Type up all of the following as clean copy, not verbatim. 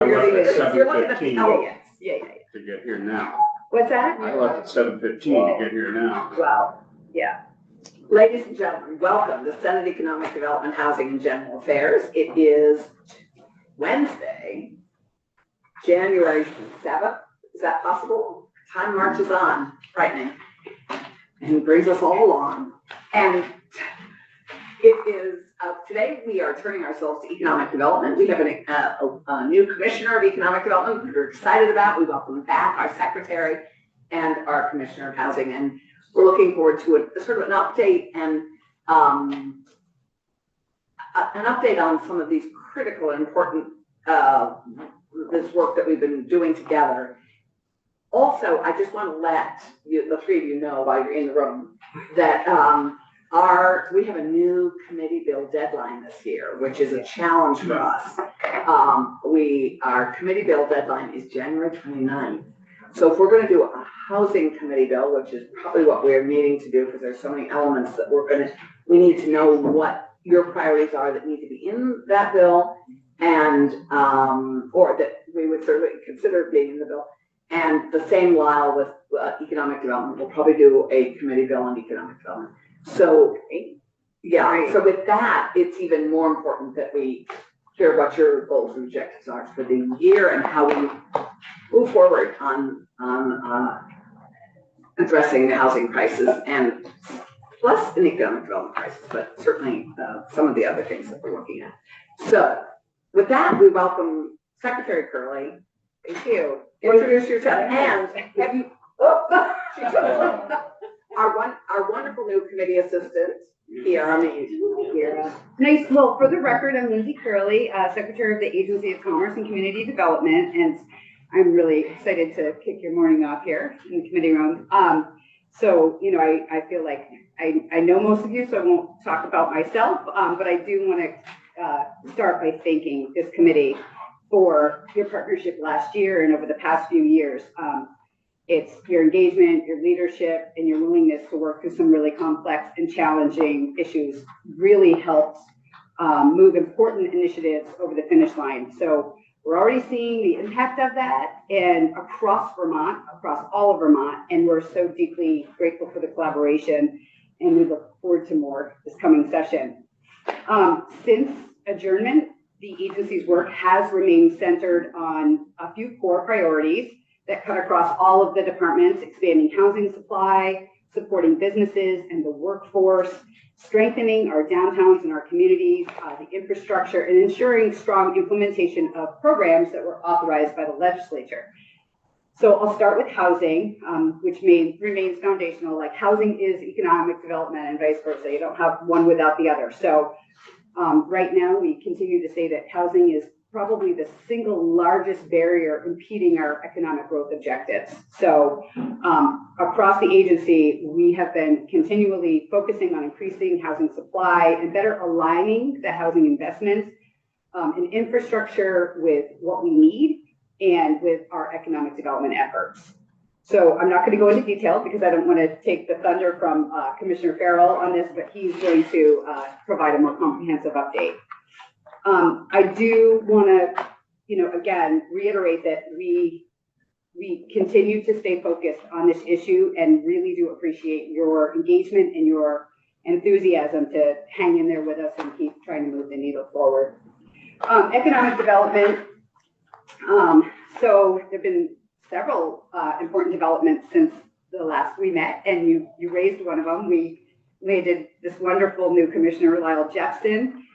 You're looking at the, oh, yes, yeah. To get here now. What's that? I left at 7:15 to get here now. Well, yeah. Ladies and gentlemen, welcome to Senate Economic Development, Housing and General Affairs. It is Wednesday, January 7th. Is that possible? Time marches on, frightening, and brings us all along. And it is, today we are turning ourselves to economic development. We have a new commissioner of economic development we're excited about. We welcome back our secretary and our commissioner of housing. And we're looking forward to a sort of an update and on some of these critical and important this work that we've been doing together. Also, I just want to let you, the three of you know while you're in the room that we have a new committee bill deadline this year, which is a challenge for us. Our committee bill deadline is January 29th. So if we're going to do a housing committee bill, which is probably what we're needing to do because there's so many elements that we need to know what your priorities are that need to be in that bill, and or that we would certainly consider being in the bill. And the same while with economic development, we'll probably do a committee bill on economic development. So yeah, so with that, it's even more important that we hear what your goals and objectives are for the year and how we move forward on addressing the housing crisis and plus an economic development crisis, but certainly some of the other things that we're looking at. So with that, we welcome Secretary Curley. Thank you. Introduce yourself. And have you, our wonderful new committee assistant, Kiara Mead. Nice. Well, for the record, I'm Lindsay Curley, Secretary of the Agency of Commerce and Community Development, and I'm really excited to kick your morning off here in the committee room. So, you know, I feel like I know most of you, so I won't talk about myself, but I do want to start by thanking this committee for your partnership last year and over the past few years. It's your engagement, your leadership, and your willingness to work through some really complex and challenging issues really helped move important initiatives over the finish line. So we're already seeing the impact of that and across Vermont, across all of Vermont, and we're so deeply grateful for the collaboration, and we look forward to more this coming session. Since adjournment, the agency's work has remained centered on a few core priorities that cut across all of the departments: expanding housing supply, supporting businesses and the workforce, strengthening our downtowns and our communities, the infrastructure, and ensuring strong implementation of programs that were authorized by the legislature. So I'll start with housing, which remains foundational. Like, housing is economic development and vice versa. You don't have one without the other. So right now, we continue to say that housing is probably the single largest barrier impeding our economic growth objectives. So across the agency, we have been continually focusing on increasing housing supply and better aligning the housing investments and infrastructure with what we need and with our economic development efforts. So I'm not going to go into detail because I don't want to take the thunder from Commissioner Farrell on this, but he's going to provide a more comprehensive update. I do want to, again, reiterate that we continue to stay focused on this issue and really do appreciate your engagement and your enthusiasm to hang in there with us and keep trying to move the needle forward. Economic development. So there have been several important developments since the last we met, and you raised one of them. We landed this wonderful new commissioner, Lyle Jepson,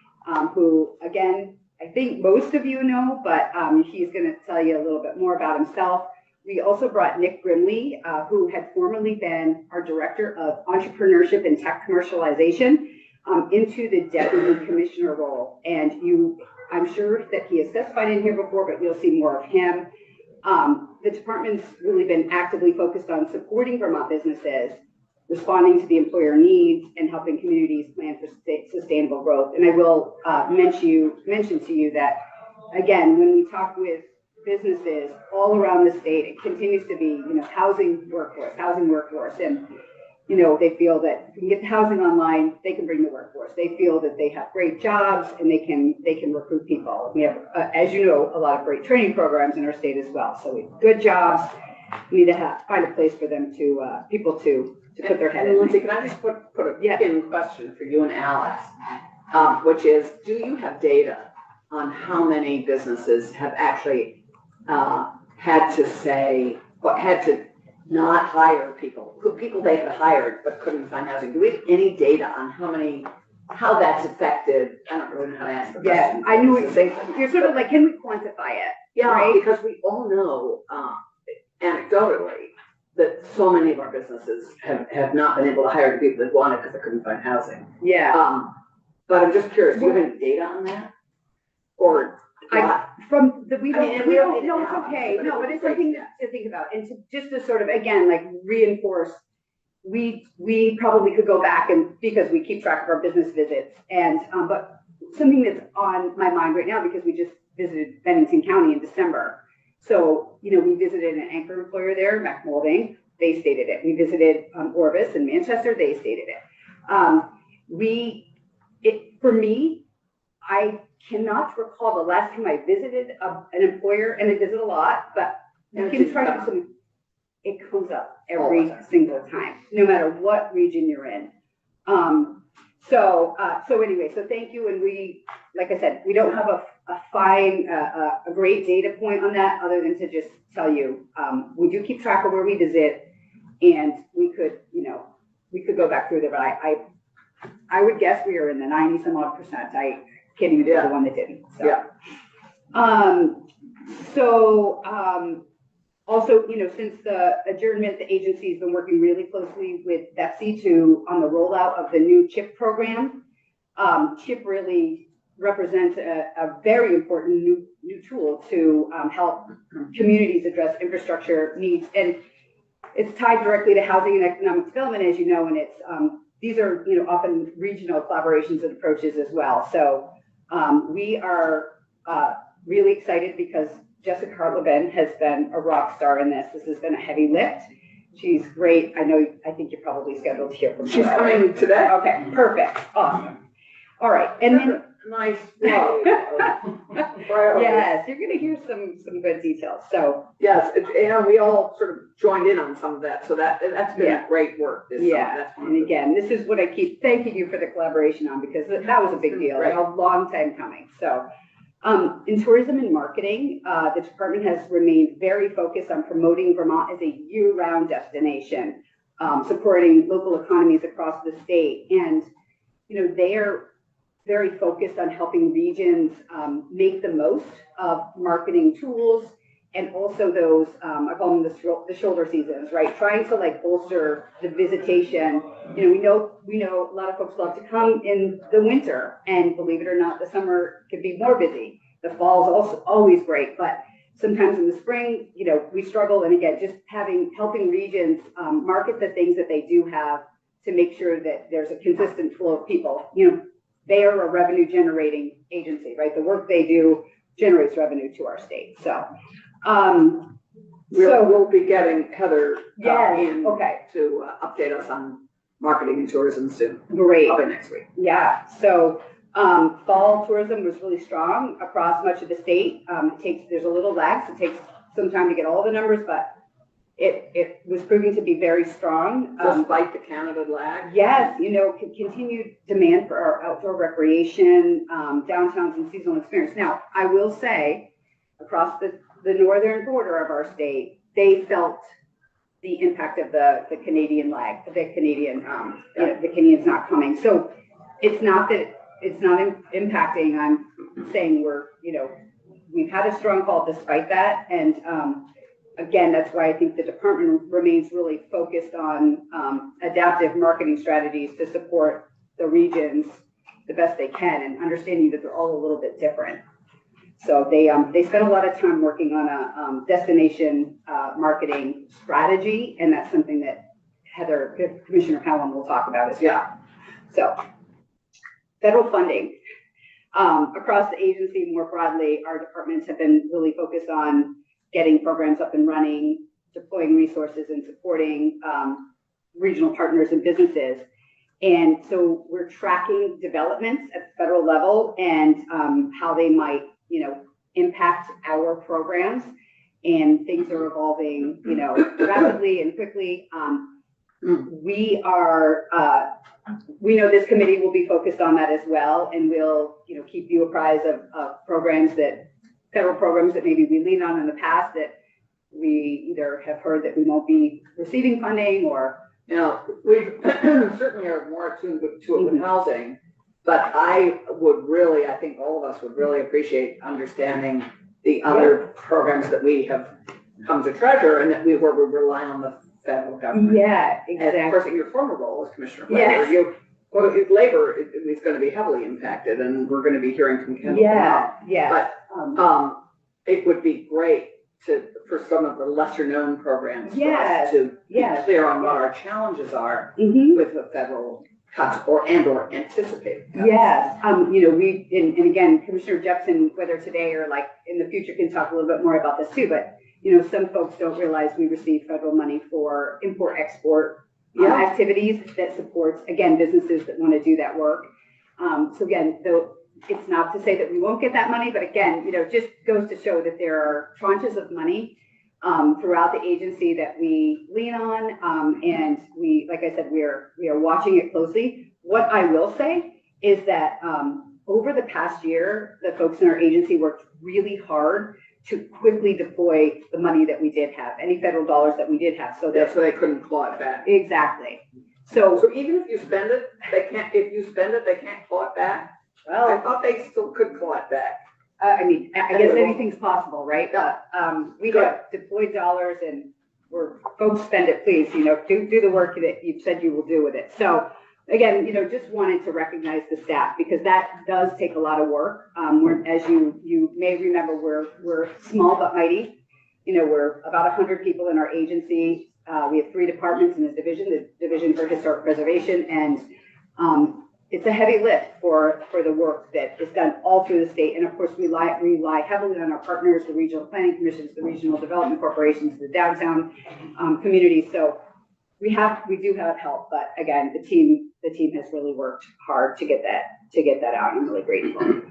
who, again, I think most of you know, but he's going to tell you a little bit more about himself. We also brought Nick Grimley, who had formerly been our Director of Entrepreneurship and Tech Commercialization, into the Deputy Commissioner role. And I'm sure that he has testified in here before, but you'll see more of him. The department's really been actively focused on supporting Vermont businesses, responding to the employer needs, and helping communities plan for sustainable growth. And I will mention to you that, again, when we talk with businesses all around the state, it continues to be, housing workforce. And you know, they feel that if you can get the housing online, they can bring the workforce. They feel that they have great jobs and they can recruit people. We have, as you know, a lot of great training programs in our state as well. So we have good jobs. We need to find a place for them to, people to put their head in. Lindsay, can I just put a Yeah. in question for you and Alex? Which is, do you have data on how many businesses have actually had to say, or had to not hire people they had hired but couldn't find housing? Do we have any data on how that's affected? I don't really know how to ask the question. Yeah, I knew what you're saying. You're sort of like, can we quantify it? Yeah, right? because we all know anecdotally that so many of our businesses have not been able to hire the people they wanted because they couldn't find housing. Yeah. But I'm just curious, do you have any data on that? Or not? From the, we I mean, don't, we don't no, need it's to okay. have, No, but but it's it's something to think about and just to sort of, again, like reinforce, we probably could go back and, because we keep track of our business visits and, but something that's on my mind right now, because we just visited Bennington County in December. So, you know, we visited an anchor employer there, Mac Molding, they stated it. We visited Orvis in Manchester, they stated it. For me, I cannot recall the last time I visited an employer, and I visit a lot, but you can try to some, it comes up every single time, no matter what region you're in. So anyway, so thank you. And we, like I said, we don't have a great data point on that other than to just tell you, we do keep track of where we visit, and we could, you know, we could go back through there, but I would guess we are in the 90 some odd percent. I can't even do the one that didn't. So. Yeah. Also, you know, since the adjournment, the agency's been working really closely with BEPC on the rollout of the new CHIP program. CHIP really represents a very important new tool to help communities address infrastructure needs. And it's tied directly to housing and economic development, as you know, and it's these are, you know, often regional collaborations and approaches as well. So we are really excited because Jessica Hartleben has been a rock star in this. This has been a heavy lift. She's great. I think you're probably scheduled to hear from her. She's coming today. Okay, perfect. Awesome. All right. And then nice flow. yes, you're going to hear some good details. So yes, and we all sort of joined in on some of that. So that's been great work. And again, this is what I keep thanking you for the collaboration on, because that was a big deal, right. a long time coming. So in tourism and marketing, the department has remained very focused on promoting Vermont as a year-round destination, supporting local economies across the state. And, you know, they are very focused on helping regions make the most of marketing tools, and also those, I call them the shoulder seasons, right? Trying to like bolster the visitation. You know, we know a lot of folks love to come in the winter, and believe it or not, the summer can be more busy. The fall is also always great, but sometimes in the spring, you know, we struggle. And again, just helping regions market the things that they do have to make sure that there's a consistent flow of people. You know, they are a revenue generating agency, right? The work they do generates revenue to our state. So, we'll be getting Heather in to update us on marketing and tourism soon. Great. Probably next week. Yeah. So fall tourism was really strong across much of the state. There's a little lag, so it takes some time to get all the numbers, but it was proving to be very strong. Despite the Canada lag? Yes, you know, continued demand for our outdoor recreation, downtowns and seasonal experience. Now, I will say, across the northern border of our state, they felt the impact of the Canadian lag, the Canadians not coming. So it's not impacting. I'm saying we've had a strong fall despite that. And again, that's why I think the department remains really focused on adaptive marketing strategies to support the regions the best they can, and understanding that they're all a little bit different. So they spent a lot of time working on a destination marketing strategy, and that's something that Commissioner Hallam will talk about as well. So federal funding. Across the agency more broadly, our departments have been really focused on getting programs up and running, deploying resources, and supporting regional partners and businesses. And so we're tracking developments at the federal level and how they might, impact our programs. And things are evolving, rapidly and quickly. We know this committee will be focused on that as well, and we'll, keep you apprised of federal programs that maybe we leaned on in the past that we either have heard that we won't be receiving funding or. We certainly are more attuned to it with housing, but I think all of us would really appreciate understanding the other programs that we have come to treasure and where we rely on the federal government. Yeah, exactly. And of course, in your former role as Commissioner of Labor, labor is going to be heavily impacted, and we're going to be hearing from Kendall. Yeah. But it would be great for some of the lesser known programs for us to be clear on what our challenges are with the federal cuts or anticipated cuts. Yes, and again, Commissioner Jepson, whether today or like in the future, can talk a little bit more about this too, but some folks don't realize we receive federal money for import-export activities that supports, again, businesses that want to do that work. So again, though, it's not to say that we won't get that money, but again, just goes to show that there are tranches of money throughout the agency that we lean on, and we, like I said, we are watching it closely. What I will say is that over the past year, the folks in our agency worked really hard to quickly deploy the money that we did have, any federal dollars that we did have, so they couldn't claw it back. Exactly. So even if you spend it, they can't. If you spend it, they can't claw it back. Well, I thought they still could claw it back. I guess anything's possible, right? But we have deployed dollars, and folks spend it, please. Do the work that you've said you will do with it. So again, just wanted to recognize the staff because that does take a lot of work. As you may remember, we're small but mighty. We're about 100 people in our agency. We have 3 departments in the Division for Historic Preservation, and it's a heavy lift for the work that is done all through the state. And of course, we rely heavily on our partners, the regional planning commissions, the regional development corporations, the downtown communities. So we do have help, but again, the team has really worked hard to get that out. I'm really grateful.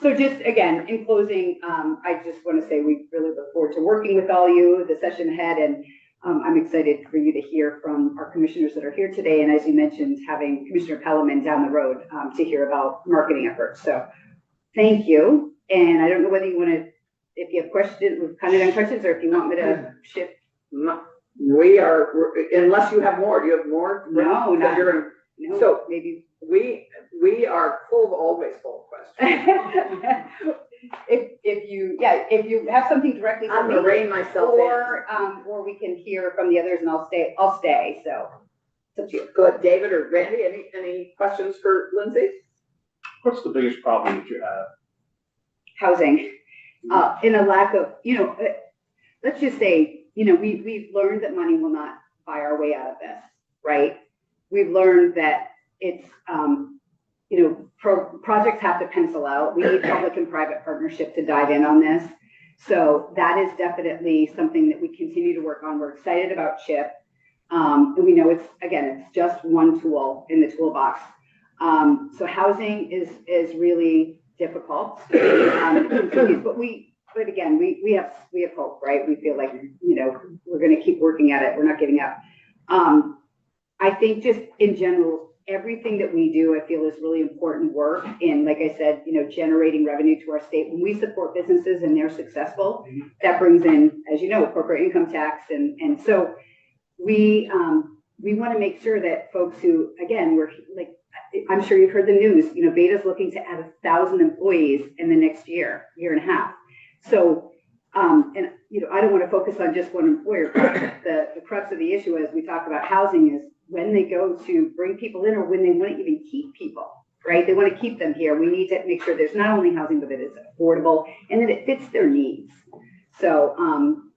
So just again, in closing, I just want to say we really look forward to working with all you the session ahead, and I'm excited for you to hear from our commissioners that are here today. And as you mentioned, having Commissioner Pelleman down the road to hear about marketing efforts. So thank you. And I don't know whether you want to, if you have questions, we've kind of done questions, or if you want me to shift. We are, unless you have more. Do you have more? No, not. No, so maybe we are always full of questions. If you have something directly I'm gonna rein myself or we can hear from the others, and I'll stay. So it's up to you. Good, David or Randy, any questions for Lindsay? What's the biggest problem that you have? Housing, in a lack of, let's just say, we've learned that money will not buy our way out of this, right? We've learned that it's, projects have to pencil out. We need public and private partnership to dive in on this. So that is definitely something that we continue to work on. We're excited about CHIP. And we know it's just one tool in the toolbox. So housing is really difficult. But again, we have hope, right? We feel like, we're going to keep working at it. We're not giving up. I think just in general, everything that we do, I feel is really important work. And like I said, generating revenue to our state. When we support businesses and they're successful, that brings in, as you know, corporate income tax. And so we want to make sure that folks who, again, we're like, I'm sure you've heard the news, Beta's looking to add 1,000 employees in the next year and a half. So, I don't want to focus on just one employer, but the crux of the issue as we talk about housing is when they go to bring people in or when they want to even keep people, right? They want to keep them here. We need to make sure there's not only housing, but that it's affordable and that it fits their needs. So, long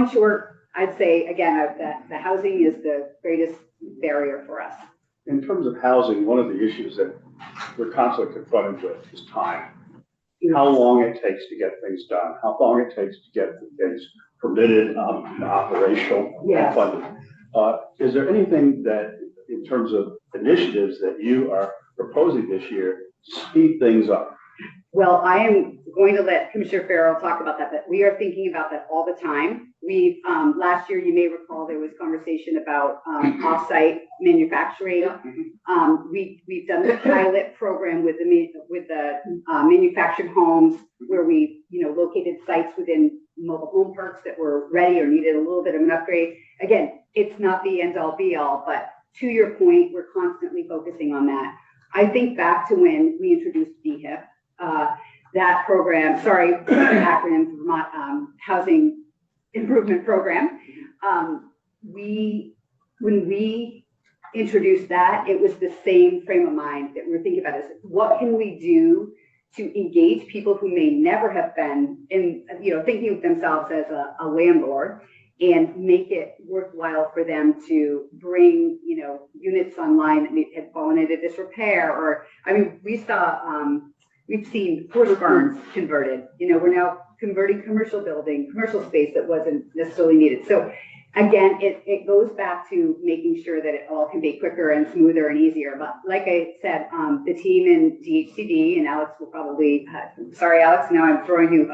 and short, I'd say, again, that the housing is the greatest barrier for us. In terms of housing, one of the issues that we're constantly confronted with is time. How long it takes to get things done, how long it takes to get things permitted, operational, and funded. Is there anything that, in terms of initiatives that you are proposing this year, speed things up? Well, I am going to let Commissioner Farrell talk about that, but we are thinking about that all the time. We've, last year, you may recall, there was conversation about off-site manufacturing. We've done the pilot program with the manufactured homes where we, located sites within mobile home parks that were ready or needed a little bit of an upgrade. Again, it's not the end all be all, but to your point, we're constantly focusing on that. I think back to when we introduced DHIP, that program, sorry, acronym, Vermont Housing Improvement Program. When we introduced that, it was the same frame of mind that we were thinking about is what can we do to engage people who may never have been in, thinking of themselves as a landlord and make it worthwhile for them to bring, units online that had fallen into disrepair or, we saw, we've seen horse barns converted. We're now converting commercial space that wasn't necessarily needed. So again, it goes back to making sure that it all can be quicker and smoother and easier. But like I said, the team in DHCD, and Alex will probably, sorry, Alex, now I'm throwing you.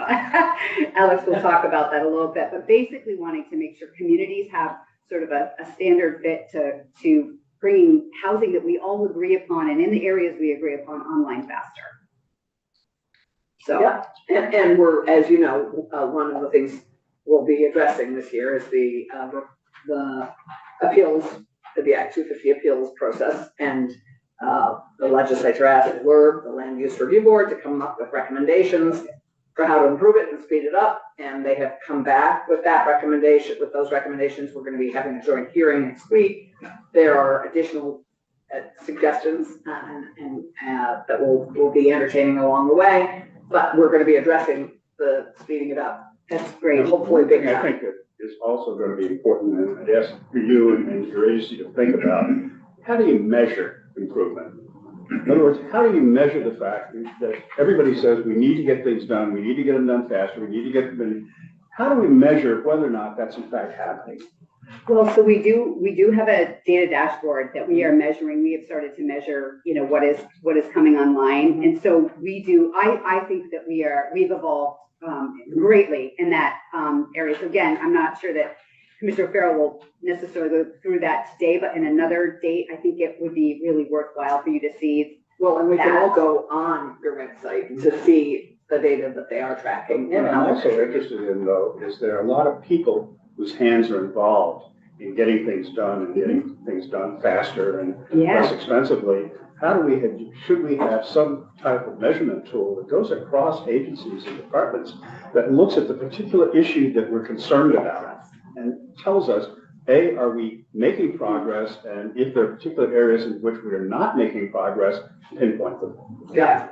Alex will talk about that a little bit, but basically wanting to make sure communities have sort of a standard fit to bringing housing that we all agree upon and in the areas we agree upon online faster. So, yeah, and we're, as you know, one of the things we'll be addressing this year is the appeals, the Act 250 appeals process, and the legislature asked the Land Use Review Board to come up with recommendations for how to improve it and speed it up, and they have come back with that recommendation. With those recommendations, we're going to be having a joint hearing next week. There are additional suggestions and that we'll be entertaining along the way. But we're going to be addressing the speeding it up. That's great. And hopefully big I think it is also going to be important, and I'd ask for you and your agency to think about, how do you measure improvement? In other words, how do you measure the fact that everybody says we need to get things done, we need to get them done faster, we need to get them, how do we measure whether or not that's in fact happening? Well, so we do have a data dashboard that we are measuring. We have started to measure, what is coming online. And so we do, I think that we've evolved greatly in that area. So again, I'm not sure that Commissioner Farrell will necessarily go through that today, but in another date, I think it would be really worthwhile for you to see. Well, and we can all go on your website to see the data that they are tracking. What I'm also interested in, though, is there are a lot of people whose hands are involved in getting things done and getting things done faster and less expensively. Should we have some type of measurement tool that goes across agencies and departments that looks at the particular issue that we're concerned about and tells us, A, are we making progress? And if there are particular areas in which we are not making progress, pinpoint them. Yeah.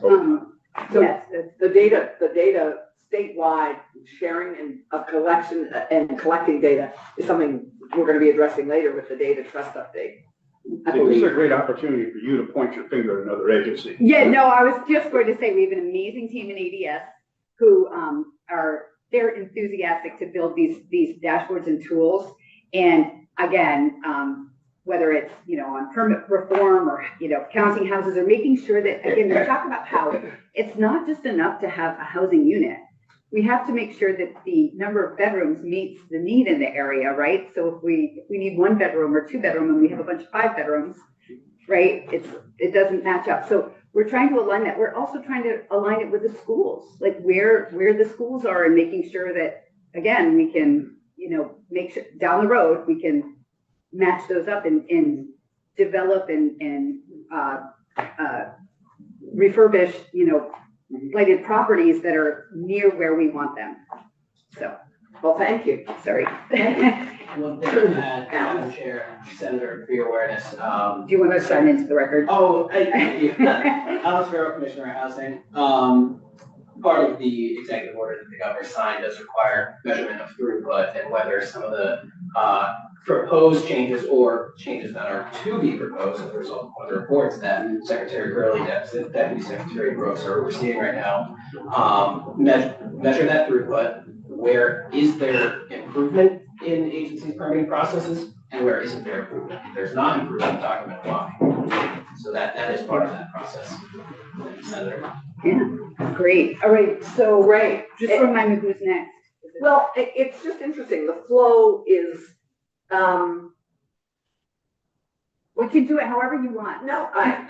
So Yes, the data statewide sharing and of collection and collecting data is something we're going to be addressing later with the data trust update. This is a great opportunity for you to point your finger at another agency. Yeah, no, I was just going to say we have an amazing team in ADS who they're enthusiastic to build these dashboards and tools. And again, whether it's, on permit reform or, counting houses or making sure that, again, we talk about how it's not just enough to have a housing unit. We have to make sure that the number of bedrooms meets the need in the area, right? So if we need 1 bedroom or 2 bedroom and we have a bunch of 5 bedrooms, right? It doesn't match up. So we're trying to align that. We're also trying to align it with the schools, like where the schools are, and making sure that, again, we can, make sure down the road we can match those up and develop and refurbish, blighted properties that are near where we want them. So, Well, thank you. sorry. One thing to add, Madam Chair, Senator, for your awareness. Do you want to sign into the record? Thank you. Alex Farrell, Commissioner of Housing. Part of the executive order that the governor signed does require measurement of throughput and whether some of the proposed changes or changes that are to be proposed as a result of the reports that Secretary Gurley, Deputy Secretary Brooks are receiving right now, measure that throughput. Where is there improvement in agency permitting processes and where isn't there improvement. If there's not improvement, document why. So that is part of that process. Senator. Yeah, great. All right, so Right. just remind me who's next. Well, it's just interesting. The flow is, We can do it however you want. no, I'm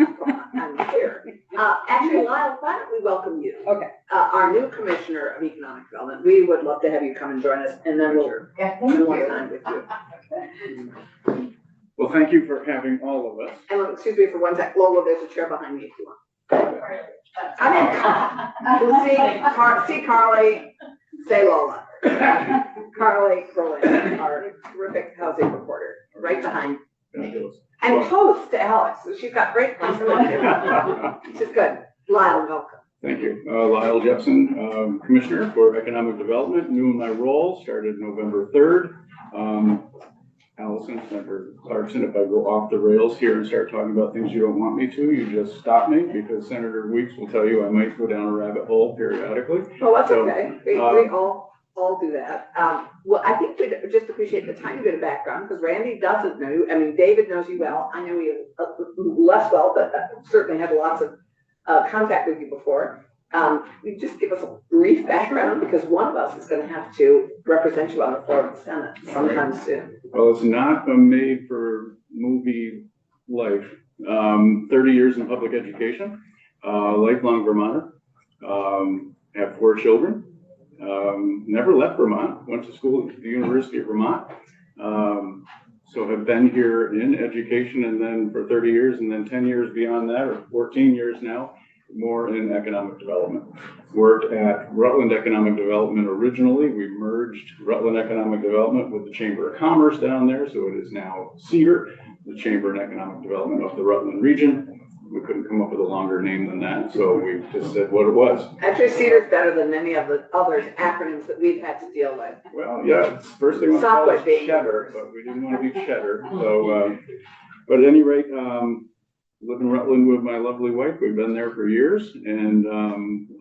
here. Actually, Lyle, why don't we welcome you? Okay. Our new Commissioner of Economic Development. We would love to have you come and join us, and then we'll Yeah, spend more time with you. Well, thank you for having all of us. And excuse me for one sec, Lola, there's a chair behind me if you want. See Carly, say Lola. Carly Berlin, our terrific housing reporter, right behind. Fabulous. And close to Alex, so she's got great possibilities. Which is good. Lyle, welcome. Thank you. Lyle Jepson, Commissioner for Economic Development, new in my role, started November 3rd. Allison, Senator Clarkson, if I go off the rails here and start talking about things you don't want me to, you just stop me, because Senator Weeks will tell you I might go down a rabbit hole periodically. Well, that's So, okay. We all do that. Well, I think we'd just appreciate the tiny bit of background, because Randy doesn't know you. I mean, David knows you well. I know you less well, but certainly had lots of contact with you before. You just give us a brief background, because one of us is going to have to represent you on the floor of the Senate sometime soon. Well, it's not a made-for-movie life. 30 years in public education, lifelong Vermonter, have 4 children. Never left Vermont, went to school at the University of Vermont. So have been here in education, and then for 30 years, and then 10 years beyond that, or 14 years now, more in economic development. Worked at Rutland Economic Development originally. We merged Rutland Economic Development with the Chamber of Commerce down there, so it is now CEDAR, the Chamber and Economic Development of the Rutland region. We couldn't come up with a longer name than that, so we just said what it was. Actually, CEDAR's better than many of the other acronyms that we've had to deal with. Well, yeah, it's first they want to call us Software being Cheddar, but we didn't want to be Cheddar. So, but at any rate, live in Rutland with my lovely wife. We've been there for years, and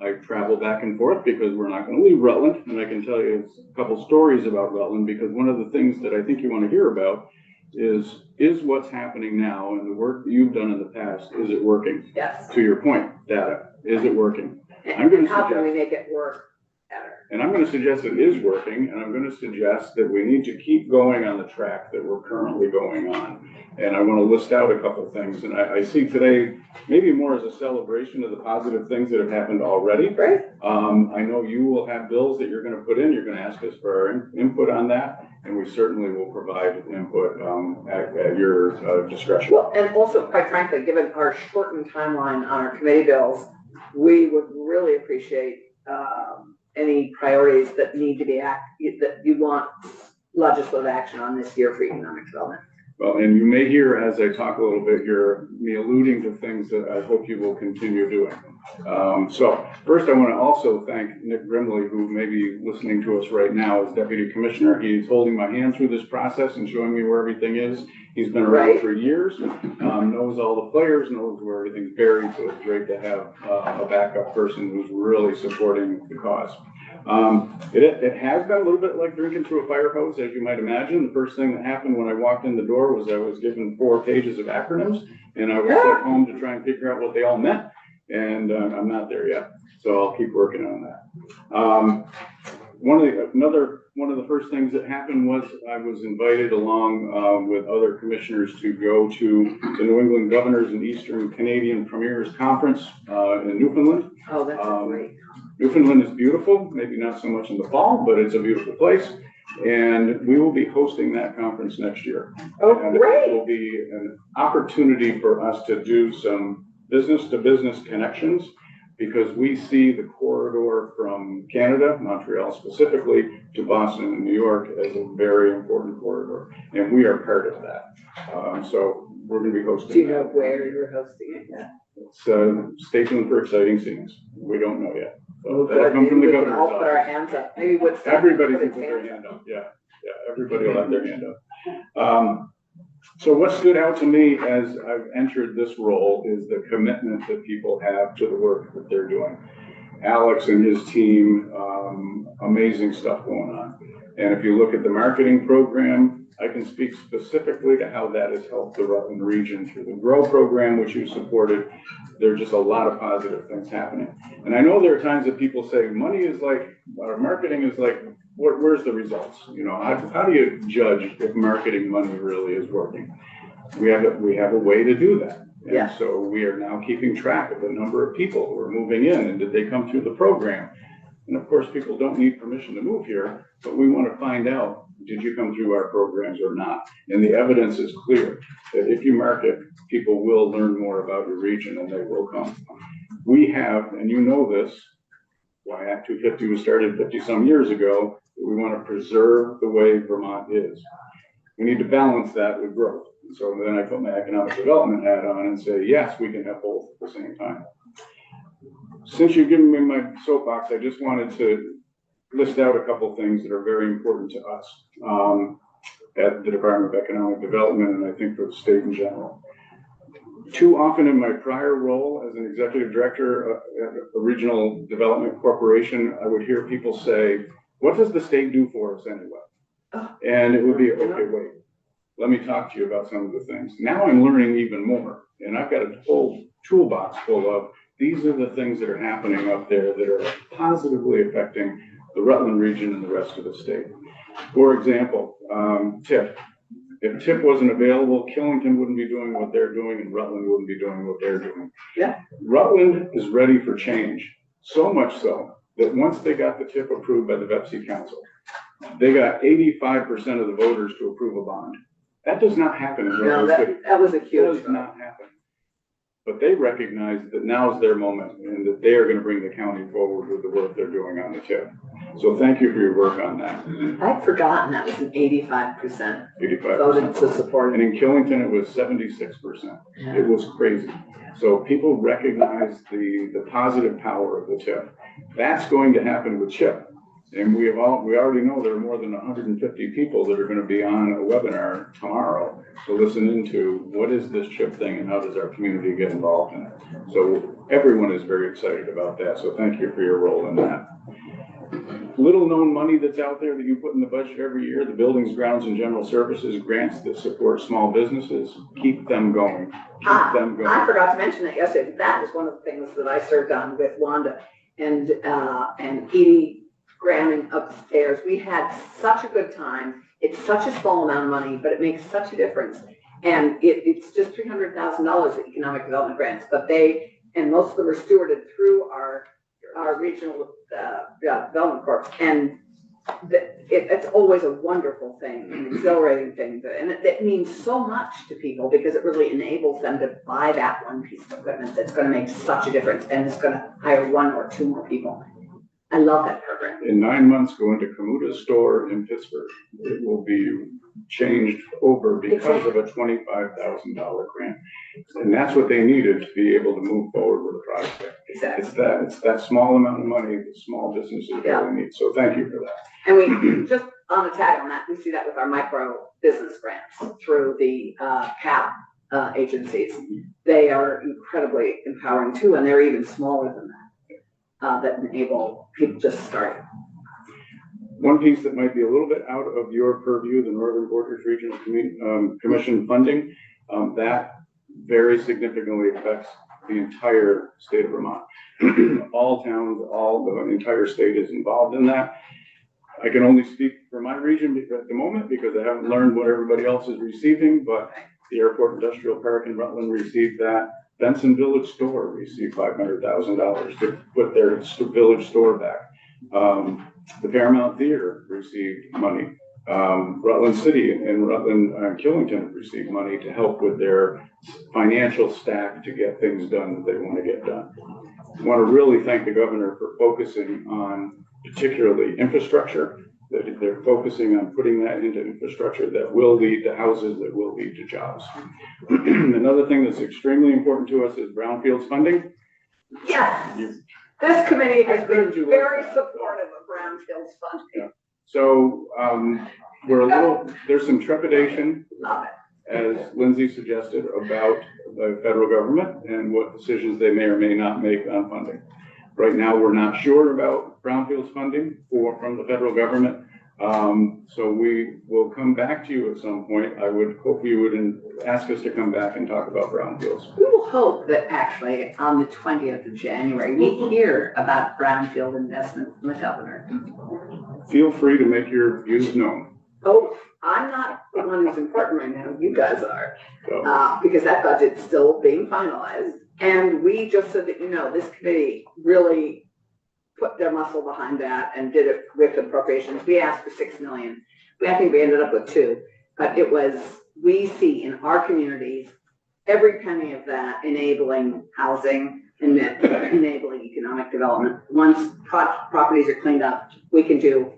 I travel back and forth because we're not going to leave Rutland. And I can tell you a couple stories about Rutland, because one of the things that I think you want to hear about is what's happening now, and the work that you've done in the past, is it working? Yes. To your point, data, is it working? And how can we make it work better? And I'm going to suggest it is working, and I'm going to suggest that we need to keep going on the track that we're currently going on. And I want to list out a couple things, and I see today maybe more as a celebration of the positive things that have happened already. Great. I know you will have bills that you're going to put in. You're going to ask us for our input on that, and we certainly will provide input at your discretion. Well, and also, quite frankly, given our shortened timeline on our committee bills, we would really appreciate any priorities that need to be that you want legislative action on this year for economic development. Well, and you may hear, as I talk a little bit here, me alluding to things that I hope you will continue doing. So first, I want to also thank Nick Grimley, who may be listening to us right now as Deputy Commissioner. He's holding my hand through this process and showing me where everything is. He's been around for years, knows all the players, knows where everything's buried, so it's great to have a backup person who's really supporting the cause. It has been a little bit like drinking through a fire hose, as you might imagine. The first thing that happened when I walked in the door was I was given 4 pages of acronyms, and I was sent home to try and figure out what they all meant. And I'm not there yet, so I'll keep working on that. One of the first things that happened was I was invited along with other commissioners to go to the New England Governors and Eastern Canadian Premiers Conference in Newfoundland. Oh, that's great. Newfoundland is beautiful, maybe not so much in the fall, but it's a beautiful place. And we will be hosting that conference next year. Oh, and great. It will be an opportunity for us to do some business-to-business connections, because we see the corridor from Canada, Montreal specifically, to Boston and New York as a very important corridor, and we are part of that. So we're going to be hosting. Do you know where you're hosting it yet? Stay tuned for exciting scenes. We don't know yet. So Good. that'll come from the We can governor's all put our office. hands up. Maybe Woodstock. Everybody put can its put their hands hand up. Yeah, everybody will have their hand up. So what stood out to me as I've entered this role is the commitment that people have to the work that they're doing. Alex and his team, amazing stuff going on. And if you look at the marketing program, I can speak specifically to how that has helped the Rutland region through the GROW program, which you supported. There are just a lot of positive things happening. And I know there are times that people say money is like, or marketing is like, where's the results? You know, how do you judge if marketing money really is working? We have a way to do that. And Yeah. so we are now keeping track of the number of people who are moving in and did they come through the program? And of course, people don't need permission to move here, but we want to find out, did you come through our programs or not? And the evidence is clear that if you market, people will learn more about your region and they will come. We have, and you know this, why Act 250 was started 50 some years ago, that we want to preserve the way Vermont is. We need to balance that with growth. So then I put my economic development hat on and say, yes, we can have both at the same time. Since you've given me my soapbox, I just wanted to list out a couple things that are very important to us at the Department of Economic Development, and I think for the state in general. Too often in my prior role as an executive director at a regional development corporation, I would hear people say, what does the state do for us anyway? And it would be, okay, wait, let me talk to you about some of the things. Now I'm learning even more, and I've got a whole toolbox full of, these are the things that are happening up there that are positively affecting the Rutland region and the rest of the state. For example, TIF. If TIF wasn't available, Killington wouldn't be doing what they're doing and Rutland wouldn't be doing what they're doing. Yeah. Rutland is ready for change, so much so that once they got the TIF approved by the VEPC Council, they got 85% of the voters to approve a bond. That does not happen in No, Rutland City. that was a It huge. does not happen. But they recognize that now is their moment and that they are going to bring the county forward with the work they're doing on the TIF. So thank you for your work on that. I'd forgotten that was an 85% 85%. voted to support And it. in Killington, it was 76%. It was crazy. So people recognize the positive power of the TIF. That's going to happen with CHIP. And we already know there are more than 150 people that are going to be on a webinar tomorrow to listen into what is this CHIP thing and how does our community get involved in it. So everyone is very excited about that. So thank you for your role in that. Little known money that's out there that you put in the budget every year, the Buildings, Grounds, and General Services grants that support small businesses, keep them going. Keep them going. I forgot to mention that yesterday. That was one of the things that I served on with Wanda and Edie Graham upstairs. We had such a good time. It's such a small amount of money, but it makes such a difference. And it's just $300,000 of economic development grants, but and most of them are stewarded through our regional development corps. And it's always a wonderful thing, an exhilarating thing. And it means so much to people because it really enables them to buy that one piece of equipment that's going to make such a difference and it's going to hire one or two more people. I love that program. In 9 months, go into Kamuta's store in Pittsburgh. It will be changed over because of a $25,000 grant. And that's what they needed to be able to move forward with the project. Exactly. It's that small amount of money that small businesses really need. So thank you for that. And we just on a tag on that, we see that with our micro business grants through the CAP agencies. They are incredibly empowering too, and they're even smaller than that. That enable people just starting. One piece that might be a little bit out of your purview, the Northern Borders Regional Commission funding, that very significantly affects the entire state of Vermont. All towns, the entire state is involved in that. I can only speak for my region at the moment because I haven't learned what everybody else is receiving, but the Airport Industrial Park in Rutland received that. Benson Village Store received $500,000 to put their village store back. The Paramount Theater received money. Rutland City and Rutland Killington received money to help with their financial stack to get things done that they want to get done. I want to really thank the governor for focusing on particularly infrastructure, that they're focusing on putting that into infrastructure that will lead to houses, that will lead to jobs. Another thing that's extremely important to us is brownfields funding. Yes, this committee has been heard you very like that. supportive of brownfields funding. Yeah. So there's some trepidation, Love it. as Lindsay suggested, about the federal government and what decisions they may or may not make on funding. Right now, we're not sure about brownfields funding from the federal government. So we will come back to you at some point. I would hope you would ask us to come back and talk about brownfields. We will hope that actually on the 20th of January, we hear about brownfield investment from the governor. Feel free to make your views known. Oh, I'm not the one who's important right now, you guys are, So, because that budget's still being finalized. And we, just so that you know, this committee really put their muscle behind that and did it with appropriations. We asked for 6 million. I think we ended up with 2, but it was, we see in our communities, every penny of that enabling housing and enabling economic development. Once properties are cleaned up, we can do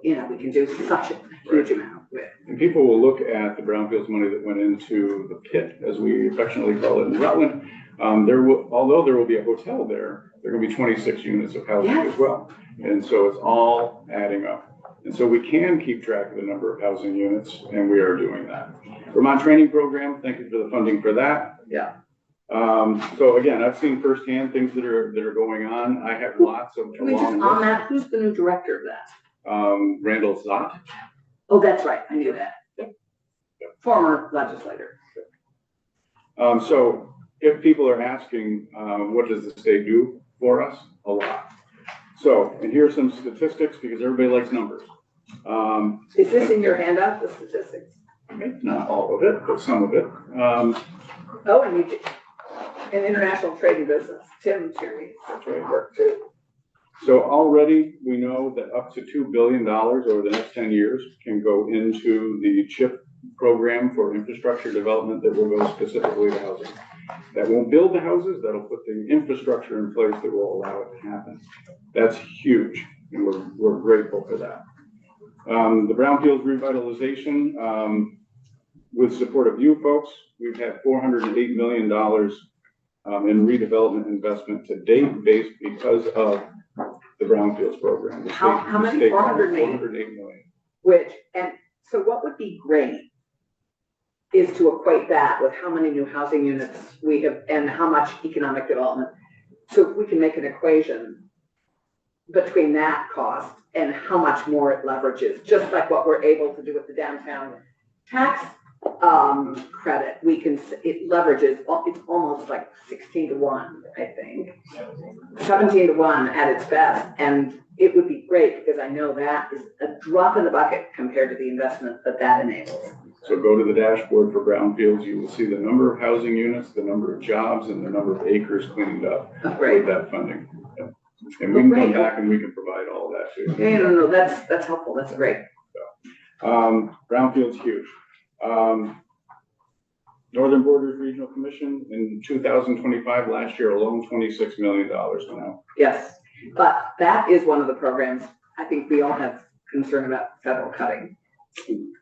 we can do such a huge amount with. and people will look at the brownfields money that went into the pit, as we affectionately call it in Rutland. Although there will be a hotel there, there are going to be 26 units of housing Yes. as well. And so it's all adding up. And so we can keep track of the number of housing units, and we are doing that. Vermont Training Program, thank you for the funding for that. Yeah. So again, I've seen firsthand things that are going on. I have lots of Can we just, along on with, that, who's the new director of that? Randall Zott. Oh, that's right, I knew that. Former legislator. So if people are asking, what does the state do for us? A lot. So, and here's some statistics because everybody likes numbers. Is this in your handout, the statistics? Not all of it, but some of it. Oh, and you did, in international trade and business, Tim Tierney, that's right, work too. So already we know that up to $2 billion over the next 10 years can go into the CHIP program for infrastructure development that will go specifically to housing. That won't build the houses, that'll put the infrastructure in place that will allow it to happen. That's huge, and we're grateful for that. The brownfields revitalization, with support of you folks, we've had $408 million in redevelopment investment to date based because of the brownfields program. The How state- the many? state- 408? 408 million. Which, and so what would be great is to equate that with how many new housing units we have and how much economic development. So if we can make an equation between that cost and how much more it leverages, just like what we're able to do with the downtown tax credit, it leverages, it's almost like 16 to 1, I think. 17 to 1 at its best. And it would be great because I know that is a drop in the bucket compared to the investment that enables. So go to the dashboard for brownfields, you will see the number of housing units, the number of jobs, and the number of acres cleaned up Great. with that funding. Yep. And we can come back and we can provide all that too. Yeah, no, that's helpful, that's great. Brownfield's huge. Northern Borders Regional Commission in 2025, last year alone, $26 million went out. Yes, but that is one of the programs, I think we all have concern about federal cutting.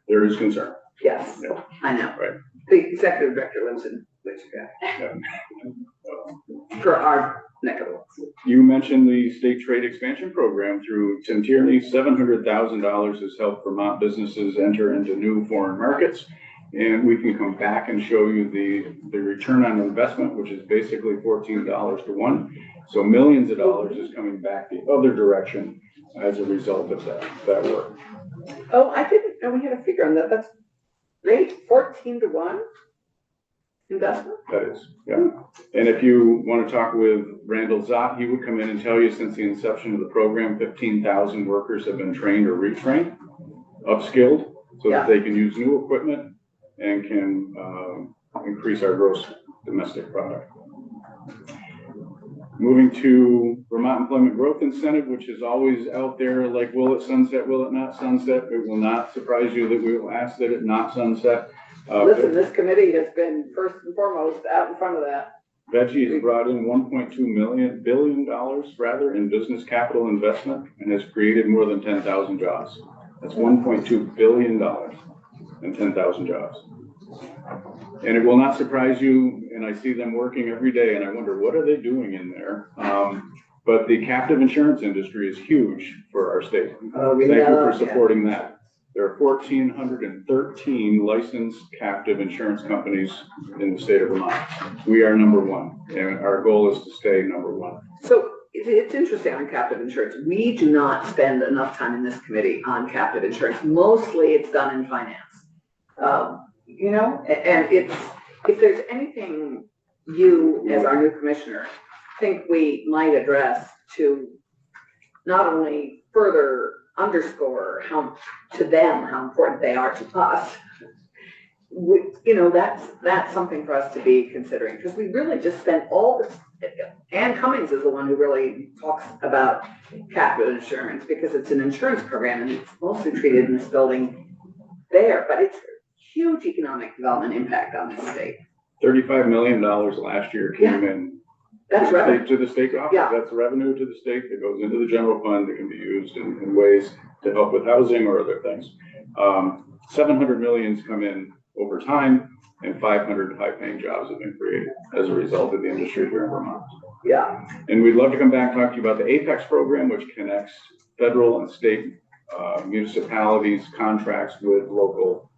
There is concern. Yes, Yeah. I know. Right. The executive director lives in Wichita for our neck of the woods. You mentioned the state trade expansion program through Tim Tierney. $700,000 has helped Vermont businesses enter into new foreign markets. And we can come back and show you the return on investment, which is basically $14 to 1. So millions of dollars is coming back the other direction as a result of that work. Oh, I didn't know we had a figure on that. That's great, 14 to 1 investment. That is, yeah. And if you want to talk with Randall Zott, he would come in and tell you since the inception of the program, 15,000 workers have been trained or retrained, upskilled, so that they can use new equipment and can increase our gross domestic product. Moving to Vermont Employment Growth Incentive, which is always out there, like, will it sunset, will it not sunset? It will not surprise you that we will ask that it not sunset. Listen, this committee has been first and foremost out in front of that. Veggie has brought in $1.2 billion rather in business capital investment and has created more than 10,000 jobs. That's $1.2 billion and 10,000 jobs. And it will not surprise you, and I see them working every day, and I wonder, what are they doing in there? But the captive insurance industry is huge for our state. Thank you for supporting that. There are 1,413 licensed captive insurance companies in the state of Vermont. We are number 1, and our goal is to stay number 1. So it's interesting on captive insurance. We do not spend enough time in this committee on captive insurance. Mostly it's done in finance. You know, and if there's anything you, as our new commissioner, think we might address to not only further underscore to them how important they are to us, you know, that's something for us to be considering, because we really just spent all this. Ann Cummings is the one who really talks about captive insurance because it's an insurance program and it's mostly treated in this building there, but it's huge economic development impact on the state. $35 million last year came in. That's right. To the state office. Yeah. That's revenue to the state that goes into the general fund that can be used in ways to help with housing or other things. 700 millions come in over time, and 500 high-paying jobs have been created as a result of the industry here in Vermont. Yeah. And we'd love to come back and talk to you about the APEX program, which connects federal and state municipalities contracts with local,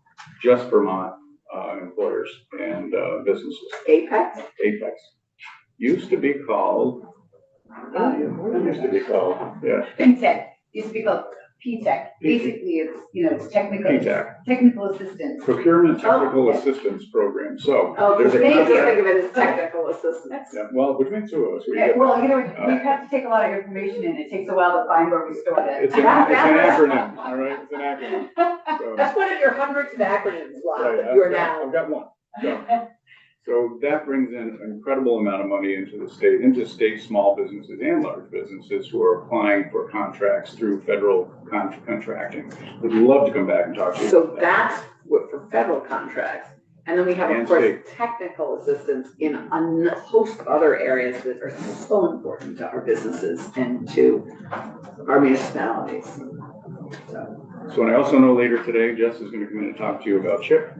just Vermont employers and businesses. Apex? APEX. Used to be called, yeah. FinTech, used to be called PTech. Basically, it's, you know, it's PTech. technical assistance. Procurement Technical Oh, yeah. Assistance Program. So Oh, there's a they just contract. think of it as technical assistance. Yeah, well, between two of us, we Yeah, get, well, you know, we have to take a lot of information in. It takes a while to find where we stored it. it's an acronym, all right? It's an acronym. So, That's one of your hundreds of acronyms, Rob, right, that you're I've now. got one. So that brings in an incredible amount of money into the state, into state small businesses and large businesses who are applying for contracts through federal contracting. We'd love to come back and talk to you So about that. that's what for federal contracts. And then we have, And of course, state. technical assistance in a host of other areas that are so important to our businesses and to our municipalities. So, and I also know later today, Jess is going to come in and talk to you about CHIP.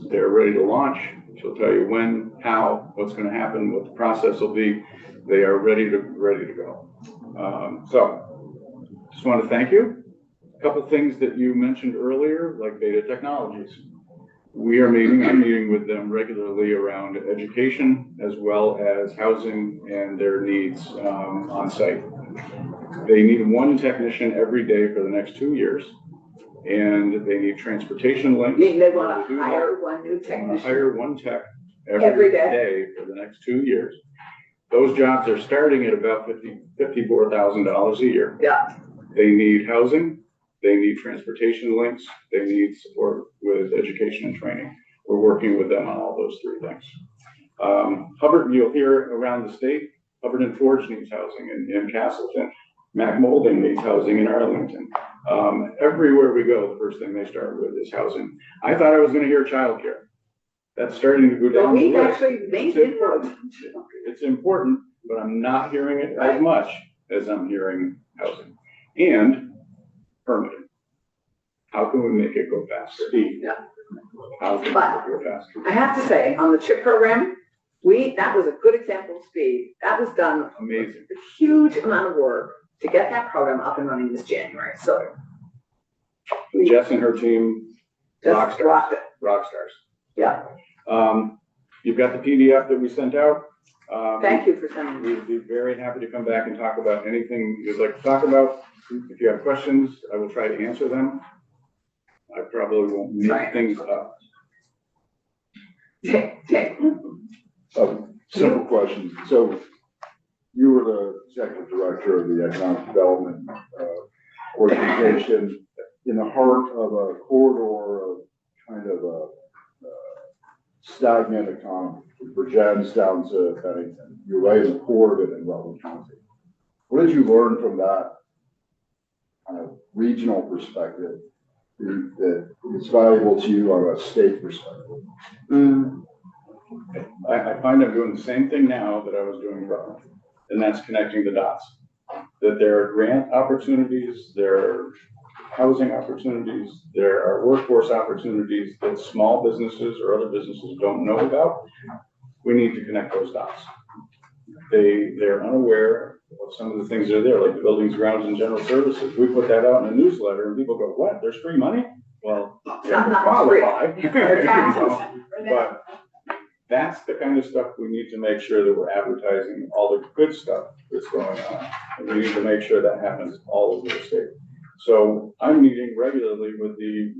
They're ready to launch. She'll tell you when, how, what's going to happen, what the process will be. They are ready to go. So, just want to thank you. A couple things that you mentioned earlier, like Beta Technologies. I'm meeting with them regularly around education as well as housing and their needs on site. They need one technician every day for the next 2 years. And they need transportation links. They want to to do hire one new that. They wanna technician. hire one tech Every every day. day for the next 2 years. Those jobs are starting at about $54,000 a year. Yeah, They need housing, they need transportation links, they need support with education and training. We're working with them on all those three things. Hubbard, you'll hear around the state, Hubbard and Forge needs housing in Castleton. Mac Molding needs housing in Arlington. Everywhere we go, the first thing they start with is housing. I thought I was gonna hear childcare. That's starting to go so down the we've list. actually made inroads. It's important, but I'm not hearing it as much as I'm hearing housing. And permitting. How can we make it go faster? Speed. Yeah. How can we But- make it go faster? I have to say, on the CHIP program, that was a good example of speed. That was done Amazing. a huge amount of work to get that program up and running this January, so. we Jess and her team, Just rocked it, rock stars. yeah. You've got the PDF that we sent out. Thank you for sending me. We'd be very happy to come back and talk about anything you'd like to talk about. If you have questions, I will try to answer them. I probably won't make Right. things up. Okay. Simple question. So you were the executive director of the Economic Development Organization in the heart of a corridor of kind of a stagnant economy, from Virgins down to Bennington. You're right in the core of it in Rutland County. What did you learn from that kind of regional perspective that is valuable to you on a state perspective? I find I'm doing the same thing now that I was doing in Rutland, and that's connecting the dots. That there are grant opportunities, there are housing opportunities, there are workforce opportunities that small businesses or other businesses don't know about. We need to connect those dots. They're unaware of some of the things that are there, like the buildings, grounds, and general services. We put that out in a newsletter, and people go, "What? There's free money?" Well, you have to Not free. qualify. They're taxes. But That's the kind of stuff we need to make sure that we're advertising all the good stuff that's going on. And we need to make sure that happens all over the state. So I'm meeting regularly with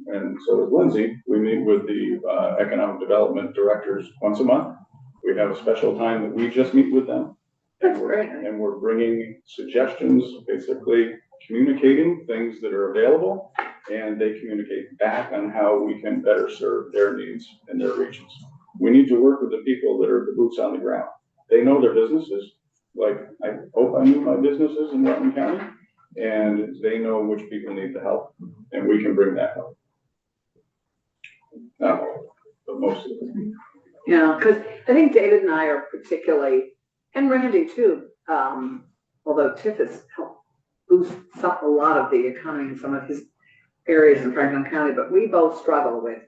and so does Lindsay, we meet with the economic development directors once a month. We have a special time that we just meet with them. That's great. And we're bringing suggestions, basically communicating things that are available, and they communicate back on how we can better serve their needs in their regions. We need to work with the people that are the boots on the ground. They know their businesses, like I hope I knew my businesses in Rutland County, and they know which people need the help, and we can bring that help. Not all, but most of it. Yeah, because I think David and I are particularly, and Randy too, although Tiff has helped boost up a lot of the economy in some of his areas in Franklin County, but we both struggle with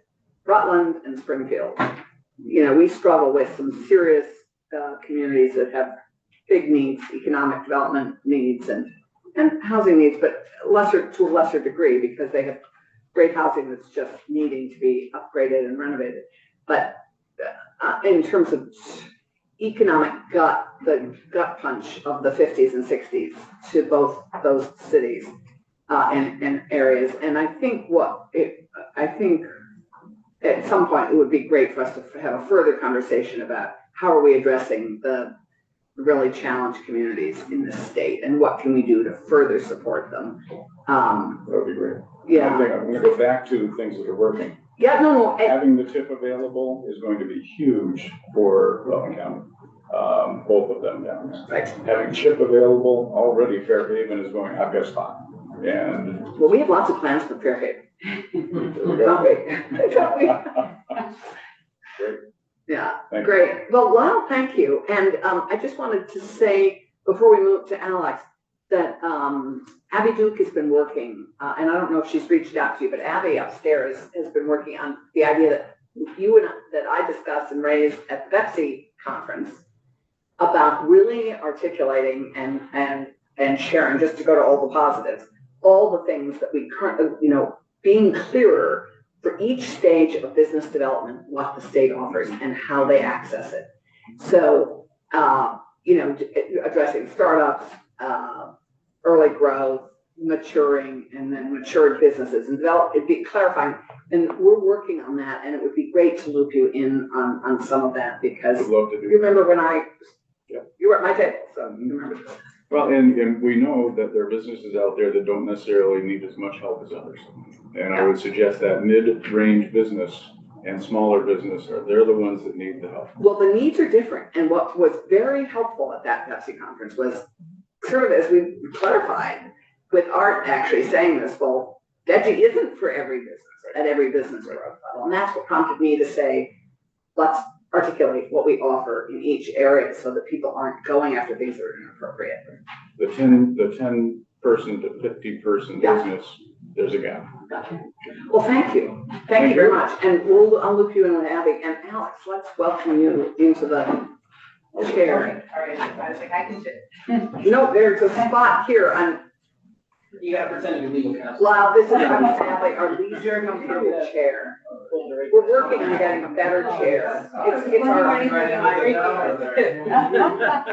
Rutland and Springfield. You know, we struggle with some serious communities that have big needs, economic development needs and housing needs, but to a lesser degree because they have great housing that's just needing to be upgraded and renovated. But in terms of economic the gut punch of the 50s and 60s to both those cities and areas. And I think at some point it would be great for us to have a further conversation about how are we addressing the really challenged communities in the state and what can we do to further support them. That would be great. Yeah. I think I'm gonna go back to things that are working. Yeah, no. Having the TIF available is going to be huge for Rutland County, both of them down there. Right. Having CHIP available, already Fairhaven is going, I've got a spot. And Well, we have lots of plans for Fairhaven. there we Don't go. we? Don't we? Great. Yeah, Thank you. great. Well, Lyle, thank you. And I just wanted to say, before we move to Alex, that Abby Duke has been working, and I don't know if she's reached out to you, but Abby upstairs has been working on the idea that that I discussed and raised at the Betsy conference about really articulating and sharing, just to go to all the positives, all the things that we currently, being clearer for each stage of business development, what the state offers and how they access it. So, addressing startups, early growth, maturing, and then matured businesses and it'd be clarifying. And we're working on that, and it would be great to loop you in on some of that because Would love to do you remember when you were at my table, so you remember. Well, and we know that there are businesses out there that don't necessarily need as much help as others. And I would suggest that mid-range business and smaller business they're the ones that need the help. Well, the needs are different. And what was very helpful at that Pepsi conference was sort of as we clarified with Art actually saying this, well, veggie isn't for every business at every business growth level. And that's what prompted me to say, let's articulate what we offer in each area so that people aren't going after things that are inappropriate. The 10 person to 50 person Yeah. business, there's a gap. Well, thank you. Thank you very much. And I'll loop you in with Abby. And Alex, let's welcome you into the chair. All right, I was like, I can sit. No, there's a spot here on, You gotta pretend to be legal counsel. Lyle, this is our least comfortable chair. We're working on getting a better chair.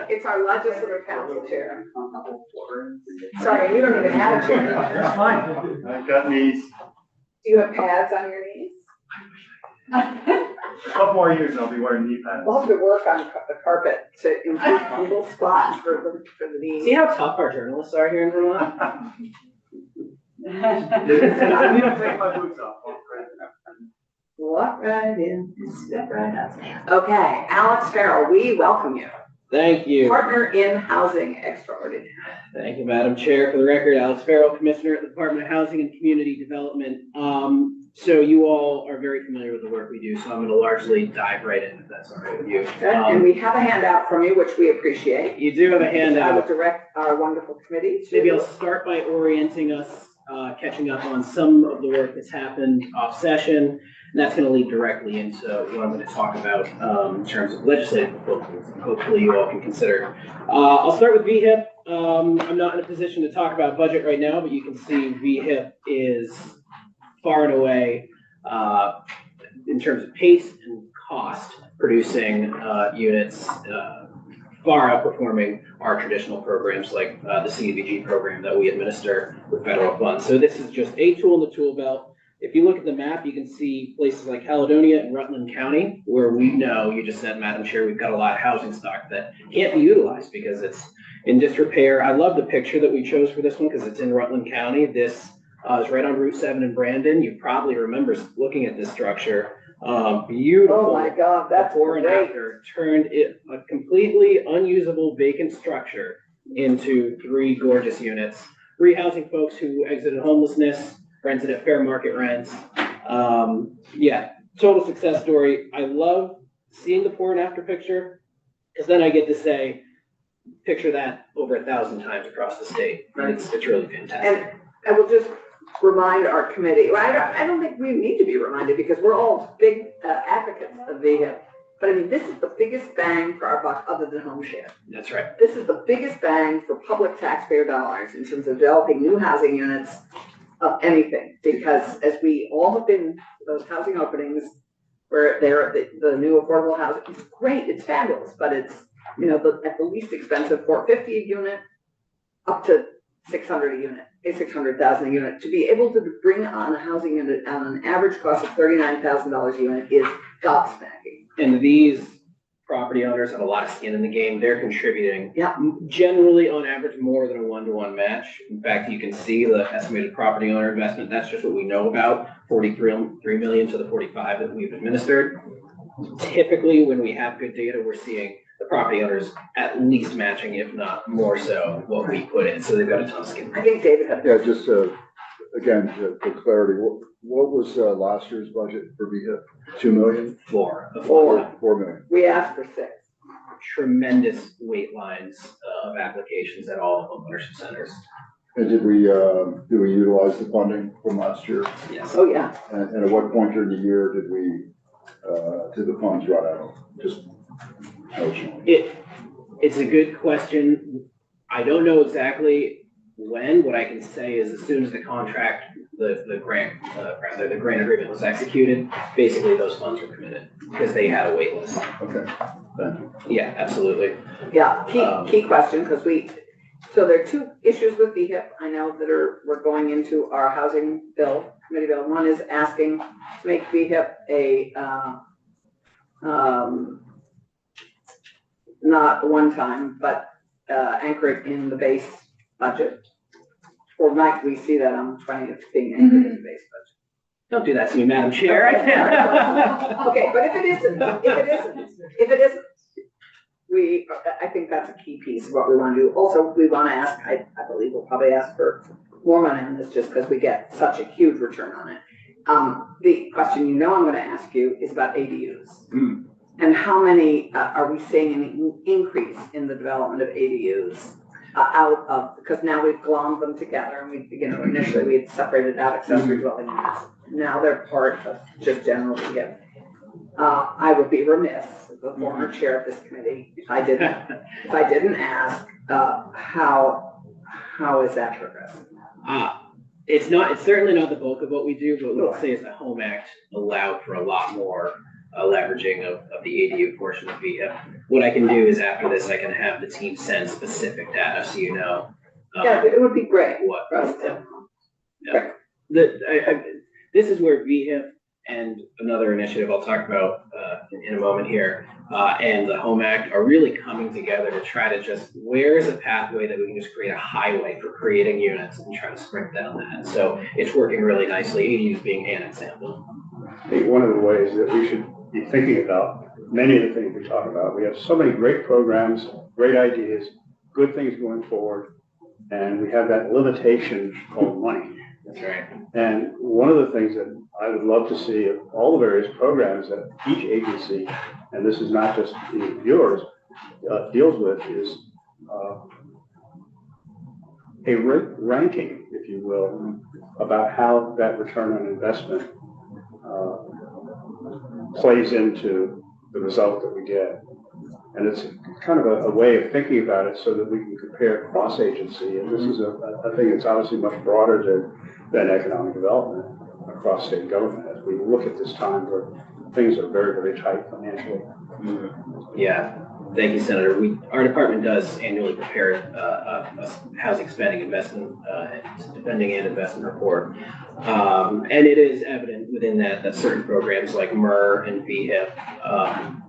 It's our legislative council chair. Sorry, you don't even have a chair. That's fine. I've got knees. Do you have pads on your knees? A couple more years and I'll be wearing knee pads. We'll have to work on the carpet to improve little spots for the knees. See how tough our journalists are here in Vermont? I need to take my boots off. Walk right in, step right out. Okay, Alex Farrell, we welcome you. Thank you. Partner in Housing Extraordinary. Thank you, Madam Chair. For the record, Alex Farrell, Commissioner at the Department of Housing and Community Development. So you all are very familiar with the work we do, so I'm going to largely dive right in if that's all right with you. And we have a handout from you, which we appreciate. You do have a I handout. would direct our wonderful committee to. Maybe I'll start by orienting us, catching up on some of the work that's happened off session. And that's going to lead directly into what I'm going to talk about in terms of legislative proposals, and hopefully you all can consider. I'll start with VHIP. I'm not in a position to talk about budget right now, but you can see VHIP is far and away, in terms of pace and cost, producing units far outperforming our traditional programs like the CDBG program that we administer with federal funds. So this is just a tool in the tool belt. If you look at the map, you can see places like Caledonia and Rutland County, where we know, you just said, Madam Chair, we've got a lot of housing stock that can't be utilized because it's in disrepair. I love the picture that we chose for this one because it's in Rutland County. This is right on Route 7 in Brandon. You probably remember looking at this structure. Beautiful. Oh my God, that's before and great. after, turned it a completely unusable vacant structure into 3 gorgeous units, rehousing folks who exited homelessness, rented at fair market rents. Yeah, total success story. I love seeing the before and after picture because then I get to say, picture that over 1,000 times across the state. It's really fantastic. And I will just remind our committee, well, I don't think we need to be reminded because we're all big advocates of VHIP. But I mean, this is the biggest bang for our buck other than home share. That's right. This is the biggest bang for public taxpayer dollars in terms of developing new housing units of anything. Because as we all have been, those housing openings where they're the new affordable housing, it's great, it's fabulous, but it's, you know, at the least expensive $450 a unit up to $600 a unit, $600,000 a unit. To be able to bring on a housing unit on an average cost of $39,000 a unit is gobsmacking. And these property owners have a lot of skin in the game. They're contributing Yeah. generally on average more than a 1-to-1 match. In fact, you can see the estimated property owner investment. That's just what we know about, 43 million to the 45 that we've administered. Typically, when we have good data, we're seeing the property owners at least matching, if not more so, what we put in. So they've got a ton of skin. I think David had. Yeah, just again, for clarity, what was last year's budget for VHIP? 2 million? 4 4 million. We asked for 6. tremendous wait lines of applications at all the homeownership centers. And did we utilize the funding from last year? Yes. Oh, yeah. And at what point during the year did the funds run out? Just notionally. It's a good question. I don't know exactly when. What I can say is as soon as the contract, the grant agreement was executed, basically those funds were committed because they had a wait list. Okay, thank you. Yeah, absolutely. Yeah, key question, because so there are 2 issues with VHIP, I know that we're going into our housing bill, committee bill. One is asking to make VHIP a, not one time, but anchor it in the base budget. Or might we see that on the 20th being anchored in the base budget? Don't do that to me, Madam Chair. Okay, but if it isn't, I think that's a key piece of what we want to do. Also, we want to ask, I believe we'll probably ask for more money on this just because we get such a huge return on it. The question I'm going to ask you is about ADUs. And how many are we seeing an increase in the development of ADUs out of, because now we've glommed them together and initially we had separated out accessory dwelling units. Now they're part of just general VHIP. I would be remiss as the former chair of this committee if I didn't ask how is that progressing? It's certainly not the bulk of what we do, but what I'll say is the Home Act allowed for a lot more leveraging of the ADU portion of VHIP. What I can do is after this, I can have the team send specific data so you know. Yeah, it would be great. What? For us to. Yeah. This is where VHIP and another initiative I'll talk about in a moment here, and the Home Act are really coming together to try to just, where's a pathway that we can just create a highway for creating units and try to sprint down that. So it's working really nicely, ADUs being an example. I think one of the ways that we should be thinking about many of the things we talk about, we have so many great programs, great ideas, good things going forward, and we have that limitation called money. That's right. And one of the things that I would love to see of all the various programs that each agency, and this is not just yours, deals with is a ranking, if you will, about how that return on investment plays into the result that we get. And it's kind of a way of thinking about it so that we can compare cross-agency. And this is a thing that's obviously much broader than economic development across state government. As we look at this time where things are very, very tight financially. Yeah, thank you, Senator. Our department does annually prepare a housing spending investment, spending and investment report. And it is evident within that certain programs like MER and VHIP,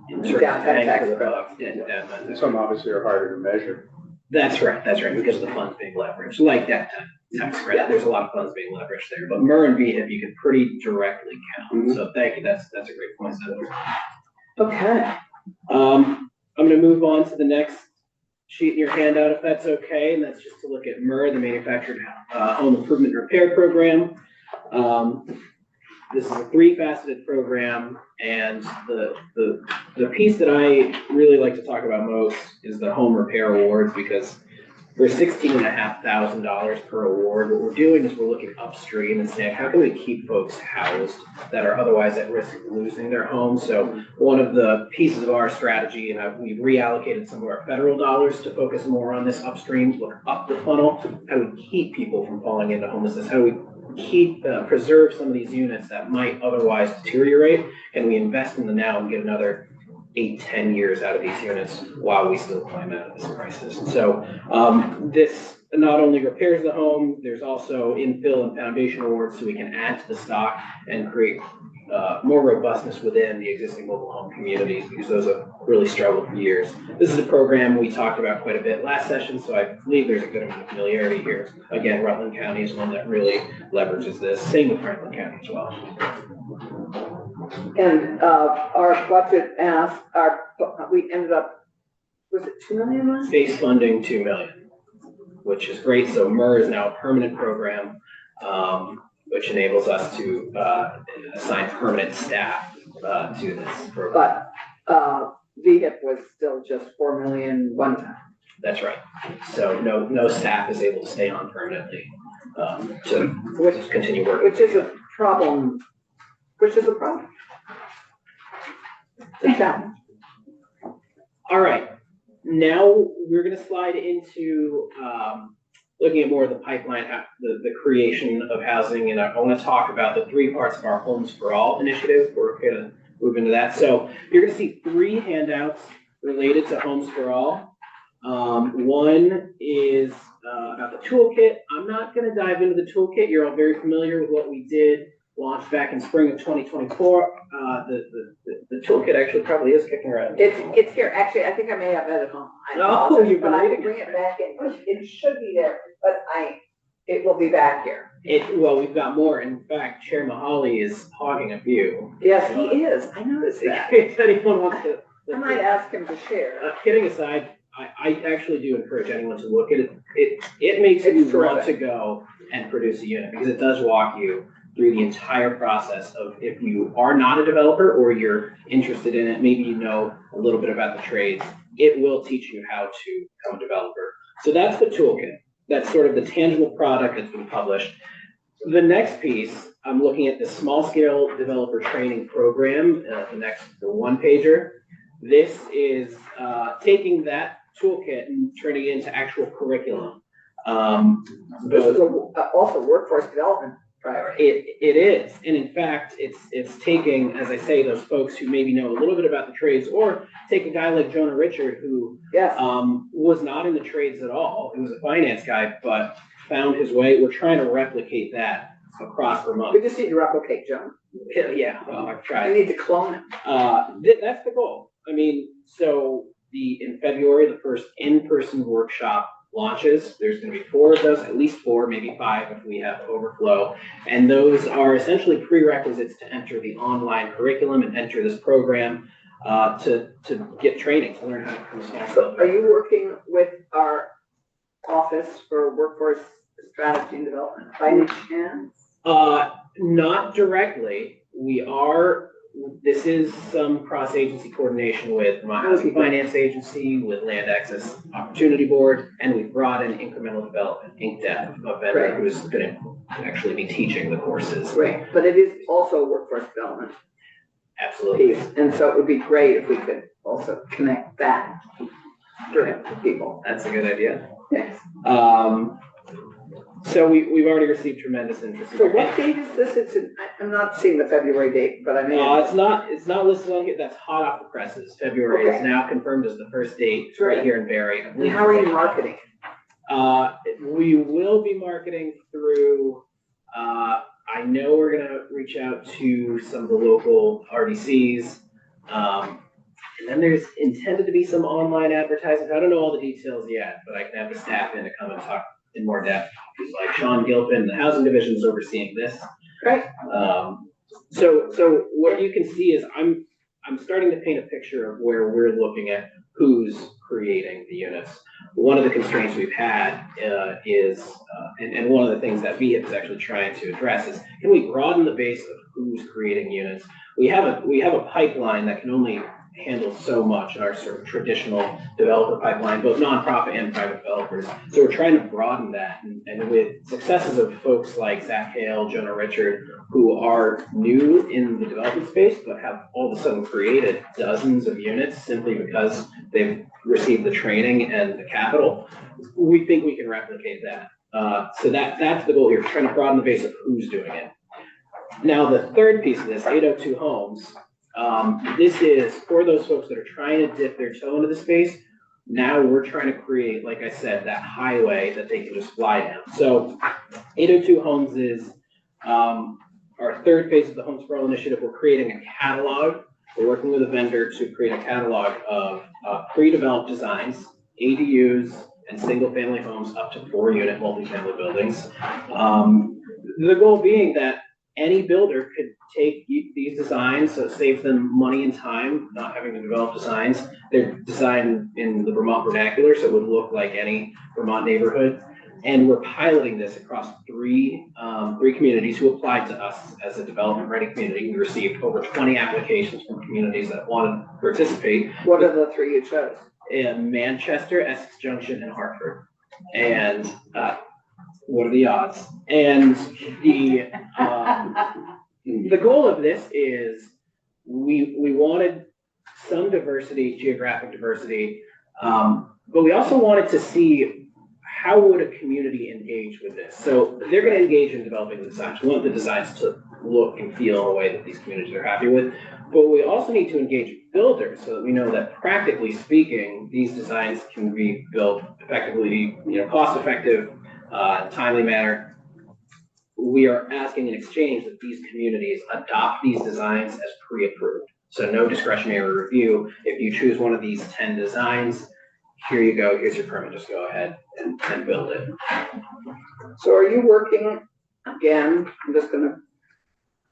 in certain Downtown tax for the credit. buck, and And some obviously are harder to measure. that's right, because of the funds being leveraged, like that tax credit. There's a lot of funds being leveraged there, but MER and VHIP, you can pretty directly count. So thank you, that's a great point, Senator. Okay. I'm gonna move on to the next sheet in your handout, if that's okay, and that's just to look at MER, the Manufactured Home Improvement and Repair Program. This is a three-faceted program, and the piece that I really like to talk about most is the home repair awards, because for $16,500 per award, what we're doing is we're looking upstream and saying, how can we keep folks housed that are otherwise at risk of losing their homes? So one of the pieces of our strategy, and we've reallocated some of our federal dollars to focus more on this upstream, look up the funnel, how we keep people from falling into homelessness, how we preserve some of these units that might otherwise deteriorate, and we invest in them now and get another 8-10 years out of these units while we still climb out of this crisis. So this not only repairs the home, there's also infill and foundation awards, so we can add to the stock and create more robustness within the existing mobile home communities, because those have really struggled for years. This is a program we talked about quite a bit last session, so I believe there's a good amount of familiarity here. Again, Rutland County is one that really leverages this. Same with Franklin County as well. And our budget asked, we ended up, was it 2 million last? Base funding, 2 million, which is great. So MER is now a permanent program, which enables us to assign permanent staff to this program. But VHIP was still just 4 million one time. That's right. So no staff is able to stay on permanently to continue working. Which is a problem. It's a challenge. All right, now we're going to slide into looking at more of the pipeline, the creation of housing, and I want to talk about the three parts of our Homes for All initiative. We're going to move into that. So you're going to see 3 handouts related to Homes for All. One is about the toolkit. I'm not going to dive into the toolkit. You're all very familiar with what we did, launched back in spring of 2024. The toolkit actually probably is kicking around. It's here. Actually, I think I may have it at home. Oh, you've been But I reading can bring it back in. It should be there, but it will be back here. Well, we've got more. In fact, Chair Mahali is hogging a few. Yes, he is. I noticed that. If anyone wants to. I might ask him to share. Kidding aside, I actually do encourage anyone to look at it. It makes you It's want terrific. to go and produce a unit, because it does walk you through the entire process of, if you are not a developer or you're interested in it, maybe you know a little bit about the trades, it will teach you how to become a developer. So that's the toolkit. That's sort of the tangible product that's been published. The next piece, I'm looking at the small scale developer training program, the one pager. This is taking that toolkit and turning it into actual curriculum. This is also workforce development priority. It is, and in fact, it's taking, as I say, those folks who maybe know a little bit about the trades, or take a guy like Jonah Richard, who Yes. was not in the trades at all. He was a finance guy, but found his way. We're trying to replicate that across Vermont. We just need to replicate John. Yeah, well, I've We tried. need to clone him. That's the goal. I mean, so in February, the first in-person workshop launches. There's going to be 4 of those, at least 4, maybe 5 if we have overflow. And those are essentially prerequisites to enter the online curriculum and enter this program to get training, to learn how to become a small So are you working with our Office for Workforce Strategy and Development by any chance? Not directly. We are. This is some cross-agency coordination with my Housing Finance Agency, with Land Access Opportunity Board, and we've brought in Incremental Development, IncDev, a vendor who's going to actually be teaching the courses. Great, but it is also workforce development Absolutely. piece, and so it would be great if we could also connect that to people. That's a good idea. Yes. So we've already received tremendous interest. So what date is this? I'm not seeing the February date, but I mean. It's not listed on here, that's hot off the presses. February is Okay. now confirmed as the first date Sure. right here in Barry. I And believe how are you it's- marketing? We will be marketing through, I know we're gonna reach out to some of the local RDCs. And then there's intended to be some online advertising. I don't know all the details yet, but I can have the staff in to come and talk in more depth. It's like Sean Gilpin, the housing division is overseeing this. Great. So what you can see is I'm starting to paint a picture of where we're looking at who's creating the units. One of the constraints we've had is, and one of the things that VHIP is actually trying to address is, can we broaden the base of who's creating units? We have a pipeline that can only handle so much in our sort of traditional developer pipeline, both nonprofit and private developers. So we're trying to broaden that, and with successes of folks like Zach Hale, Jonah Richard, who are new in the development space, but have all of a sudden created dozens of units simply because they've received the training and the capital, we think we can replicate that. So that's the goal here, trying to broaden the base of who's doing it. Now, the third piece of this, 802 Homes, this is for those folks that are trying to dip their toe into the space. Now we're trying to create, like I said, that highway that they can just fly down. So 802 Homes is our third phase of the Homes for All initiative. We're creating a catalog. We're working with a vendor to create a catalog of pre-developed designs, ADUs, and single-family homes up to 4-unit multifamily buildings. The goal being that any builder could take these designs, so it saves them money and time, not having to develop designs. They're designed in the Vermont vernacular, so it would look like any Vermont neighborhood. And we're piloting this across three communities who applied to us as a development-ready community. We received over 20 applications from communities that wanted to participate. What are the three you chose? In Manchester, Essex Junction, and Hartford. And what are the odds? And the goal of this is we wanted some diversity, geographic diversity, but we also wanted to see how would a community engage with this. So they're going to engage in developing the designs. We want the designs to look and feel in a way that these communities are happy with, but we also need to engage builders so that we know that practically speaking, these designs can be built effectively, cost effective, timely manner. We are asking in exchange that these communities adopt these designs as pre-approved. So no discretionary review. If you choose one of these 10 designs, here you go, here's your permit, just go ahead and build it. So are you working, again, I'm just gonna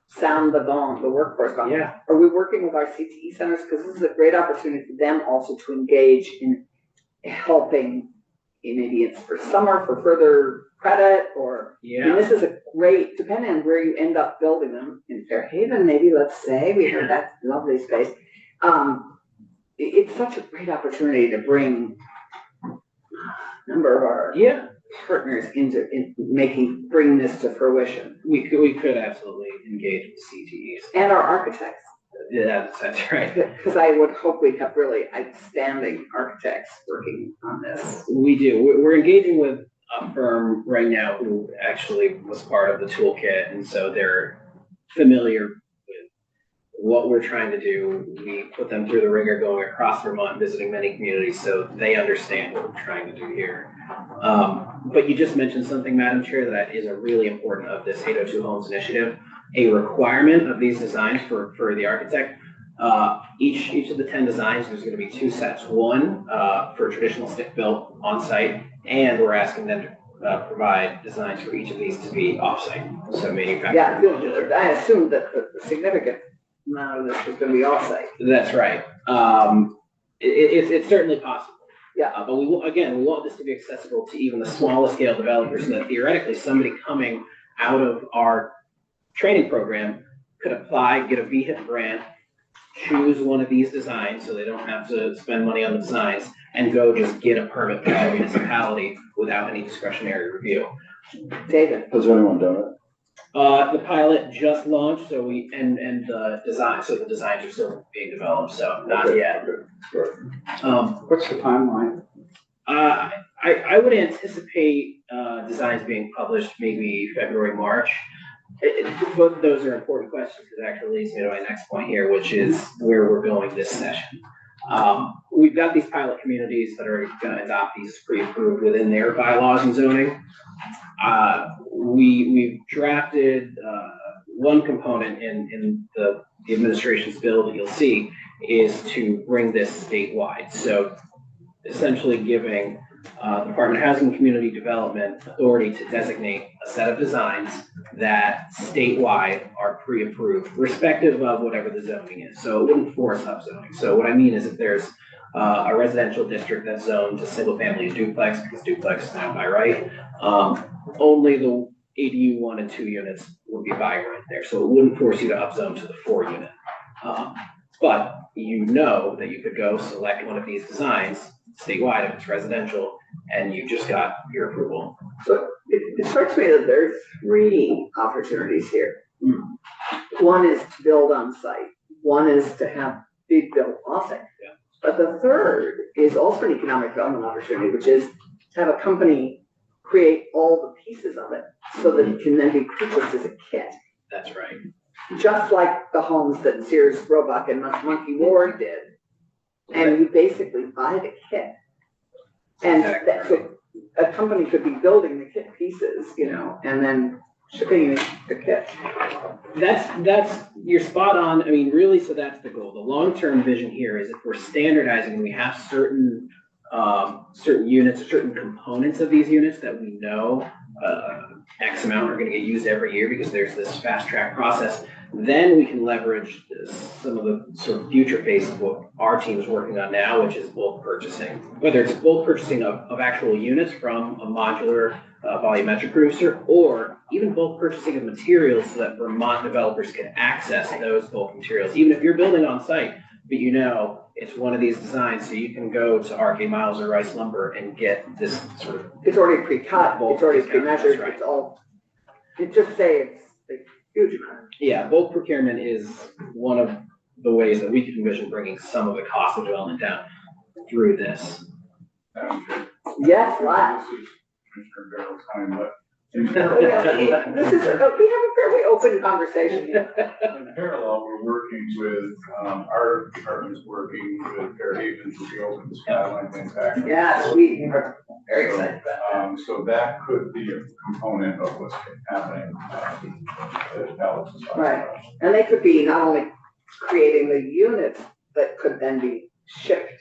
sound the gong, the workforce gong. Yeah. Are we working with our CTE centers? Because this is a great opportunity for them also to engage in helping, maybe it's for summer, for further credit, or, I mean, this is a great, depending on where you end up building them, in Fairhaven, maybe, let's say, we heard that lovely space. It's such a great opportunity to bring a number of our partners into bring this to fruition. We could absolutely engage with CTEs. And our architects. Yeah, that's right. Because I would hope we'd have really outstanding architects working on this. We do. We're engaging with a firm right now who actually was part of the toolkit, and so they're familiar with what we're trying to do. We put them through the ringer going across Vermont, visiting many communities, so they understand what we're trying to do here. But you just mentioned something, Madam Chair, that is a really important of this 802 Homes initiative. A requirement of these designs for the architect. Each of the 10 designs, there's going to be 2 sets. One for traditional stick built on site, and we're asking them to provide designs for each of these to be off-site, so manufactured. Yeah, I assumed that the significant amount of this was going to be off-site. That's right. It's certainly possible. Yeah. But we want this to be accessible to even the smallest scale developers, so that theoretically somebody coming out of our training program could apply, get a VHIP grant, choose one of these designs so they don't have to spend money on the designs, and go just get a permit from the municipality without any discretionary review. David. Has anyone done it? The pilot just launched, so the designs are still being developed, so not yet. Okay, What's the timeline? I I would anticipate, designs being published maybe February, March. Both of those are important questions, because it actually leads me to my next point here, which is where we're going this session. We've got these pilot communities that are gonna adopt these pre-approved within their bylaws and zoning. We've drafted, one component in the administration's bill that you'll see is to bring this statewide. So essentially giving Department of Housing and Community Development authority to designate a set of designs that statewide are pre-approved, respective of whatever the zoning is. So it wouldn't force upzoning. So what I mean is if there's a residential district that's zoned to single family and duplex, because duplex is now by right, only the ADU 1 and 2 units would be by right there. So it wouldn't force you to upzone to the 4 unit. But you know that you could go select one of these designs statewide if it's residential, and you just got your approval. So it strikes me that there's 3 opportunities here. One is to build on site. One is to have big build offsite. Yeah. But the third is also an economic development opportunity, which is to have a company create all the pieces of it so that it can then be purchased as a kit. That's right. Just like the homes that Sears, Roebuck, and Monkey Ward did. And you basically buy the kit. And that's what, a company could be building the kit pieces, you know, and then shipping the kit. You're spot on. I mean, really, so that's the goal. The long-term vision here is if we're standardizing and we have certain units, certain components of these units that we know X amount are going to get used every year because there's this fast track process, then we can leverage some of the sort of future phase of what our team is working on now, which is bulk purchasing. Whether it's bulk purchasing of actual units from a modular volumetric producer, or even bulk purchasing of materials so that Vermont developers can access those bulk materials. Even if you're building on site, but you know it's one of these designs, so you can go to RK Miles or Rice Lumber and get this sort of. It's already pre-cut, it's already pre-measured, Right. it's all, it just saves a huge amount. Yeah, bulk procurement is one of the ways that we can envision bringing some of the cost of development down through this. Yes, lots. This is Commissioner Darrell's time, but This is, we have a fairly open conversation here. in parallel, we're working with, our department is working with Fairhaven to be open to Skyline manufacturing. Yes, we are very excited about So that could be a component of what's happening. That Alex is talking Right. about. that. And they could be not only creating the units that could then be shipped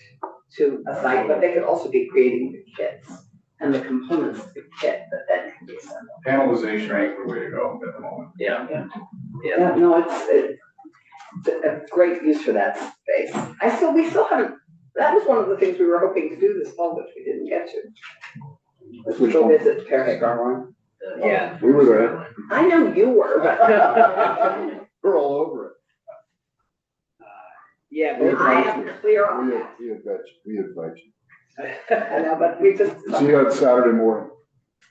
to a site, but they could also be creating the kits and the components of the kit that then can be assembled. Panelization is the way to go at the moment. Yeah. Yeah, no, it's a great use for that space. We still haven't, that was one of the things we were hoping to do this fall, which we didn't get to. Was to go visit Fairhaven. Yeah. We were there. I know you were, but. We're all over it. Yeah, I but am clear on that. We invite you. I know, but we just. See you on Saturday morning.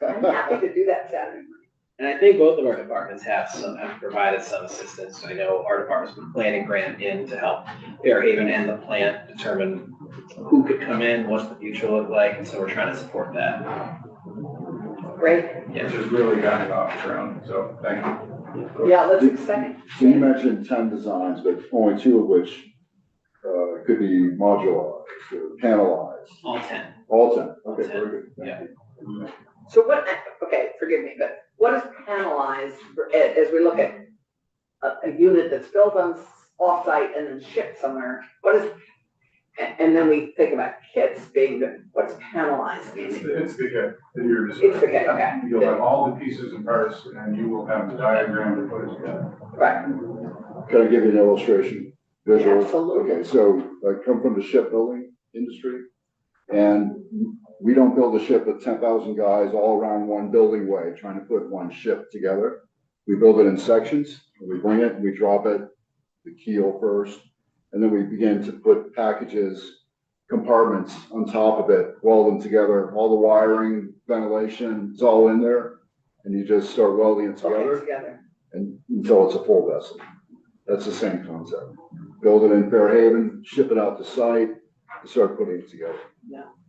I'm happy to do that Saturday morning. and I think both of our departments have provided some assistance. I know our department's been planning grant in to help Fairhaven and the plant determine who could come in, what's the future look like, and so we're trying to support that. Great. Yeah. Which has really gotten it off the ground, so thank you. Yeah, that's exciting. So you mentioned 10 designs, but only 2 of which could be modularized or panelized. All 10. All 10. Okay, 10. very good. Thank Yeah. you. So what, okay, forgive me, but what is panelized as we look at a unit that's built on off-site and then shipped somewhere? What is, and then we think about kits being, what's panelized meaning? It's the kit that you're It's the describing. kit, okay. You'll have all the pieces and parts, and you will have the diagram to put it together. Right, Can I give you an illustration? Visual? Absolutely. Okay, so I come from the shipbuilding industry, and we don't build a ship with 10,000 guys all around one building way trying to put one ship together. We build it in sections, we bring it, we drop it, the keel first, and then we begin to put packages, compartments on top of it, weld them together, all the wiring, ventilation, it's all in there, and you just start welding it okay, together together. and until it's a full vessel. That's the same concept. Build it in Fairhaven, ship it out to site, and start putting it together.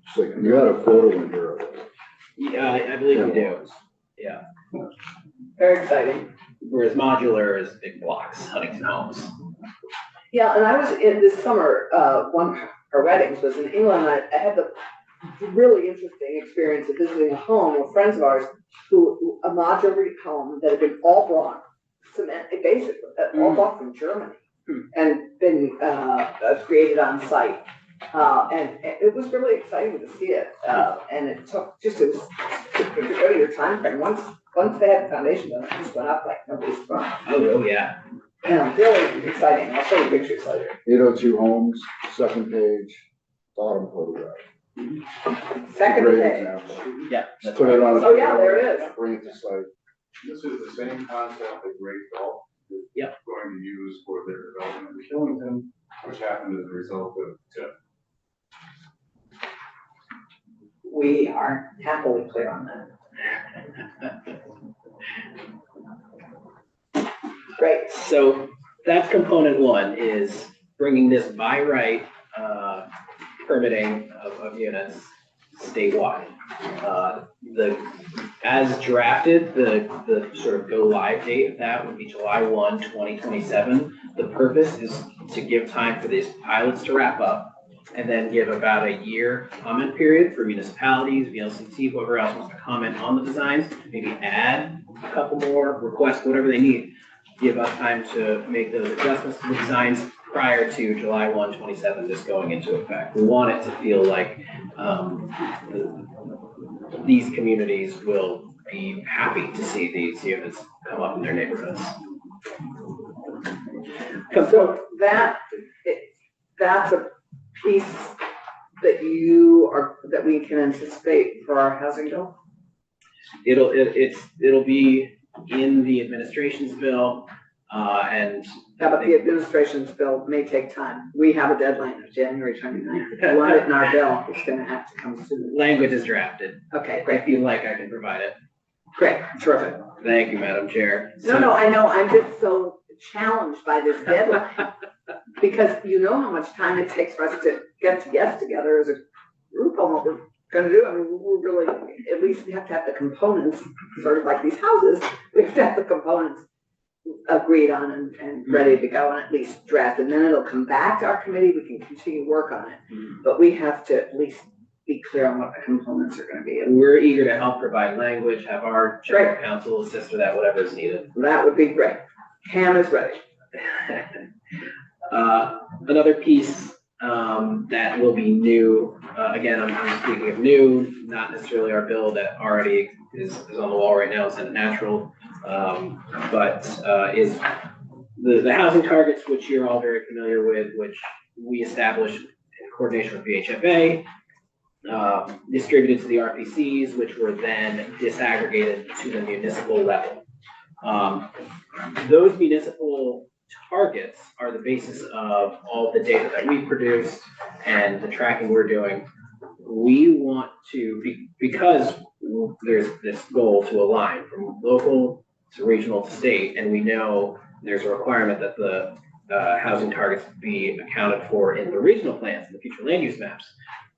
Just like, you had a photo in here of it. Yeah, I believe we do. Yeah, Very exciting. whereas modular is big blocks, Huntington Homes. Yeah, and I was in this summer, one of our weddings was in England, and I had the really interesting experience of visiting a home with friends of ours a modular home that had been all brought, cement, basically, all brought from Germany and been, created on site. And it was really exciting to see it, and it took, it was a your time frame. Once they had the foundation done, it just went up like nobody's business. Oh, yeah. Yeah, really exciting. I'll show you pictures later. 802 Homes, second page, bottom photograph. Second Great page. example. Yeah. Just put it on. Oh, yeah, there it is. Bring it to site. This is the same concept that Great Gulf is Yep. going to use for their development in Killington, which happened as a result of TIF. We are happily clear on that. Great. So that's component one, is bringing this by right permitting of units statewide. As drafted, the sort of go live date of that would be July 1, 2027. The purpose is to give time for these pilots to wrap up and then give about a year comment period for municipalities, VLCT, whoever else wants to comment on the designs, maybe add a couple more, request whatever they need. Give us time to make those adjustments to the designs prior to July 1, 27, just going into effect. We want it to feel like these communities will be happy to see these units come up in their neighborhoods. So that's a piece that we can anticipate for our housing bill? It'll be in the administration's bill, and Yeah, but the administration's bill may take time. We have a deadline of January 29th. If you want it in our bill, it's gonna have to come soon. language is drafted. Okay, great, If you'd like, I can provide it. great, terrific. Thank you, Madam Chair. No, I know, I'm just so challenged by this deadline. Because you know how much time it takes for us to get together as a group on what we're gonna do. I mean, we're really, at least we have to have the components, sort of like these houses, we have to have the components agreed on and ready to go and at least draft. And then it'll come back to our committee, we can continue to work on it. But we have to at least be clear on what the components are gonna be. And we're eager to help provide language, have our general counsel assist with that, whatever is needed. That would be great. Cam is ready. Another piece that will be new, again, I'm speaking of new, not necessarily our bill that already is on the wall right now, Senate Natural, but is the housing targets, which you're all very familiar with, which we established in coordination with VHFA, distributed to the RPCs, which were then disaggregated to the municipal level. Those municipal targets are the basis of all the data that we produce and the tracking we're doing. We want to, because there's this goal to align from local to regional to state, and we know there's a requirement that the housing targets be accounted for in the regional plans and the future land use maps.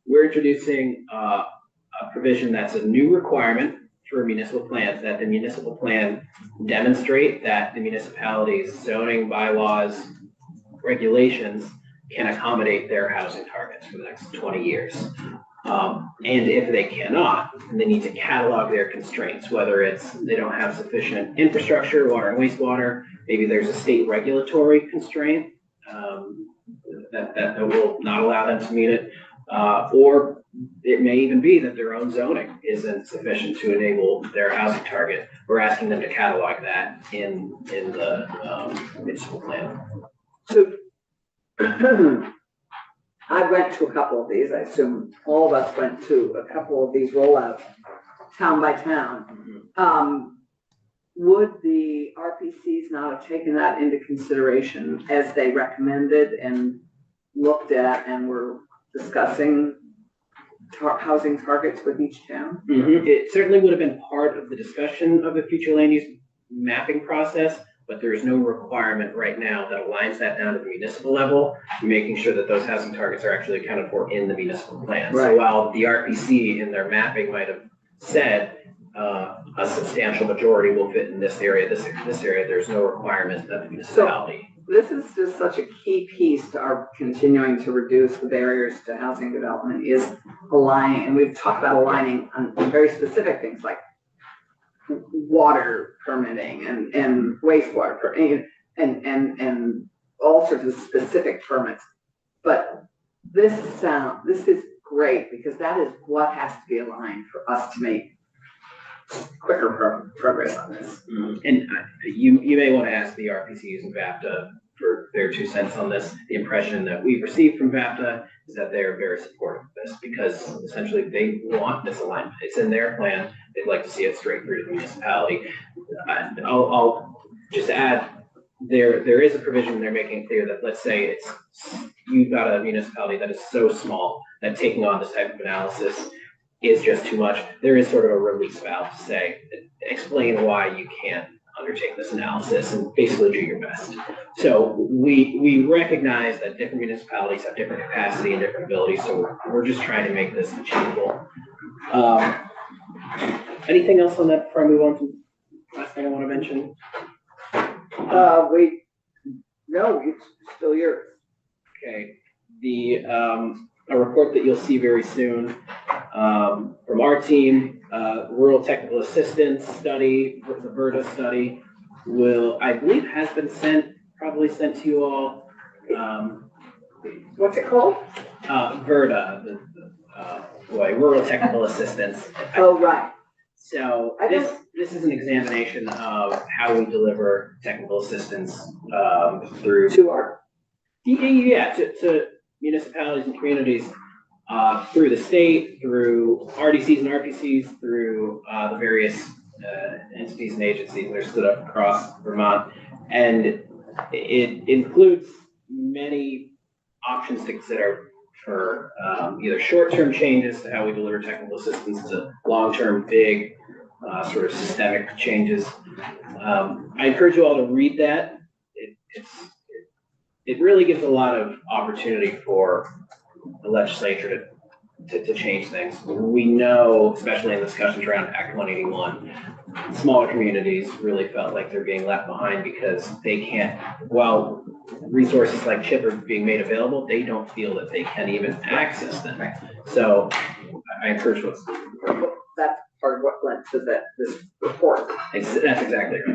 We're introducing a provision that's a new requirement for municipal plans, that the municipal plan demonstrate that the municipality's zoning bylaws, regulations can accommodate their housing targets for the next 20 years. And if they cannot, then they need to catalog their constraints, whether it's they don't have sufficient infrastructure, water and wastewater, maybe there's a state regulatory constraint that will not allow them to meet it, or it may even be that their own zoning isn't sufficient to enable their housing target. We're asking them to catalog that in the municipal plan. So I went to a couple of these, I assume all of us went to a couple of these rollouts, town by town. Would the RPCs not have taken that into consideration as they recommended and looked at and were discussing housing targets with each town? It certainly would have been part of the discussion of the future land use mapping process. but there is no requirement right now that aligns that down to the municipal level, making sure that those housing targets are actually accounted for in the municipal plan. So Right. while the RPC in their mapping might have said a substantial majority will fit in this area, this area, there's no requirement that the municipality. This is just such a key piece to our continuing to reduce the barriers to housing development is aligning, and we've talked about aligning on very specific things like water permitting and wastewater permitting and all sorts of specific permits. But this is great because that is what has to be aligned for us to make quicker progress on this. And you may want to ask the RPCs and VAPTA for their 2 cents on this. The impression that we've received from VAPTA is that they are very supportive of this because essentially they want this alignment. It's in their plan. They'd like to see it straight through to the municipality. I'll just add, there is a provision they're making clear that, let's say you've got a municipality that is so small that taking on this type of analysis is just too much. There is sort of a release valve to say, explain why you can't undertake this analysis and basically do your best. So we recognize that different municipalities have different capacity and different abilities, so we're just trying to make this achievable. Anything else on that before I move on to the last thing I want to mention? No, it's still yours. Okay, a report that you'll see very soon from our team, Rural Technical Assistance Study, the VERDA study, I believe has been probably sent to you all. What's it called? VERDA, Rural Technical Assistance. Oh, right. So this is an examination of how we deliver technical assistance through To municipalities and communities through the state, through RDCs and RPCs, through the various entities and agencies that are stood up across Vermont. And it includes many options to consider for either short-term changes to how we deliver technical assistance to long-term big sort of systemic changes. I encourage you all to read that. It really gives a lot of opportunity for the legislature to change things. We know, especially in discussions around Act 181, smaller communities really felt like they're being left behind because they can't, while resources like CHIP are being made available, they don't feel that they can even access them. So I encourage what's. That's part of what led to this report. That's exactly right.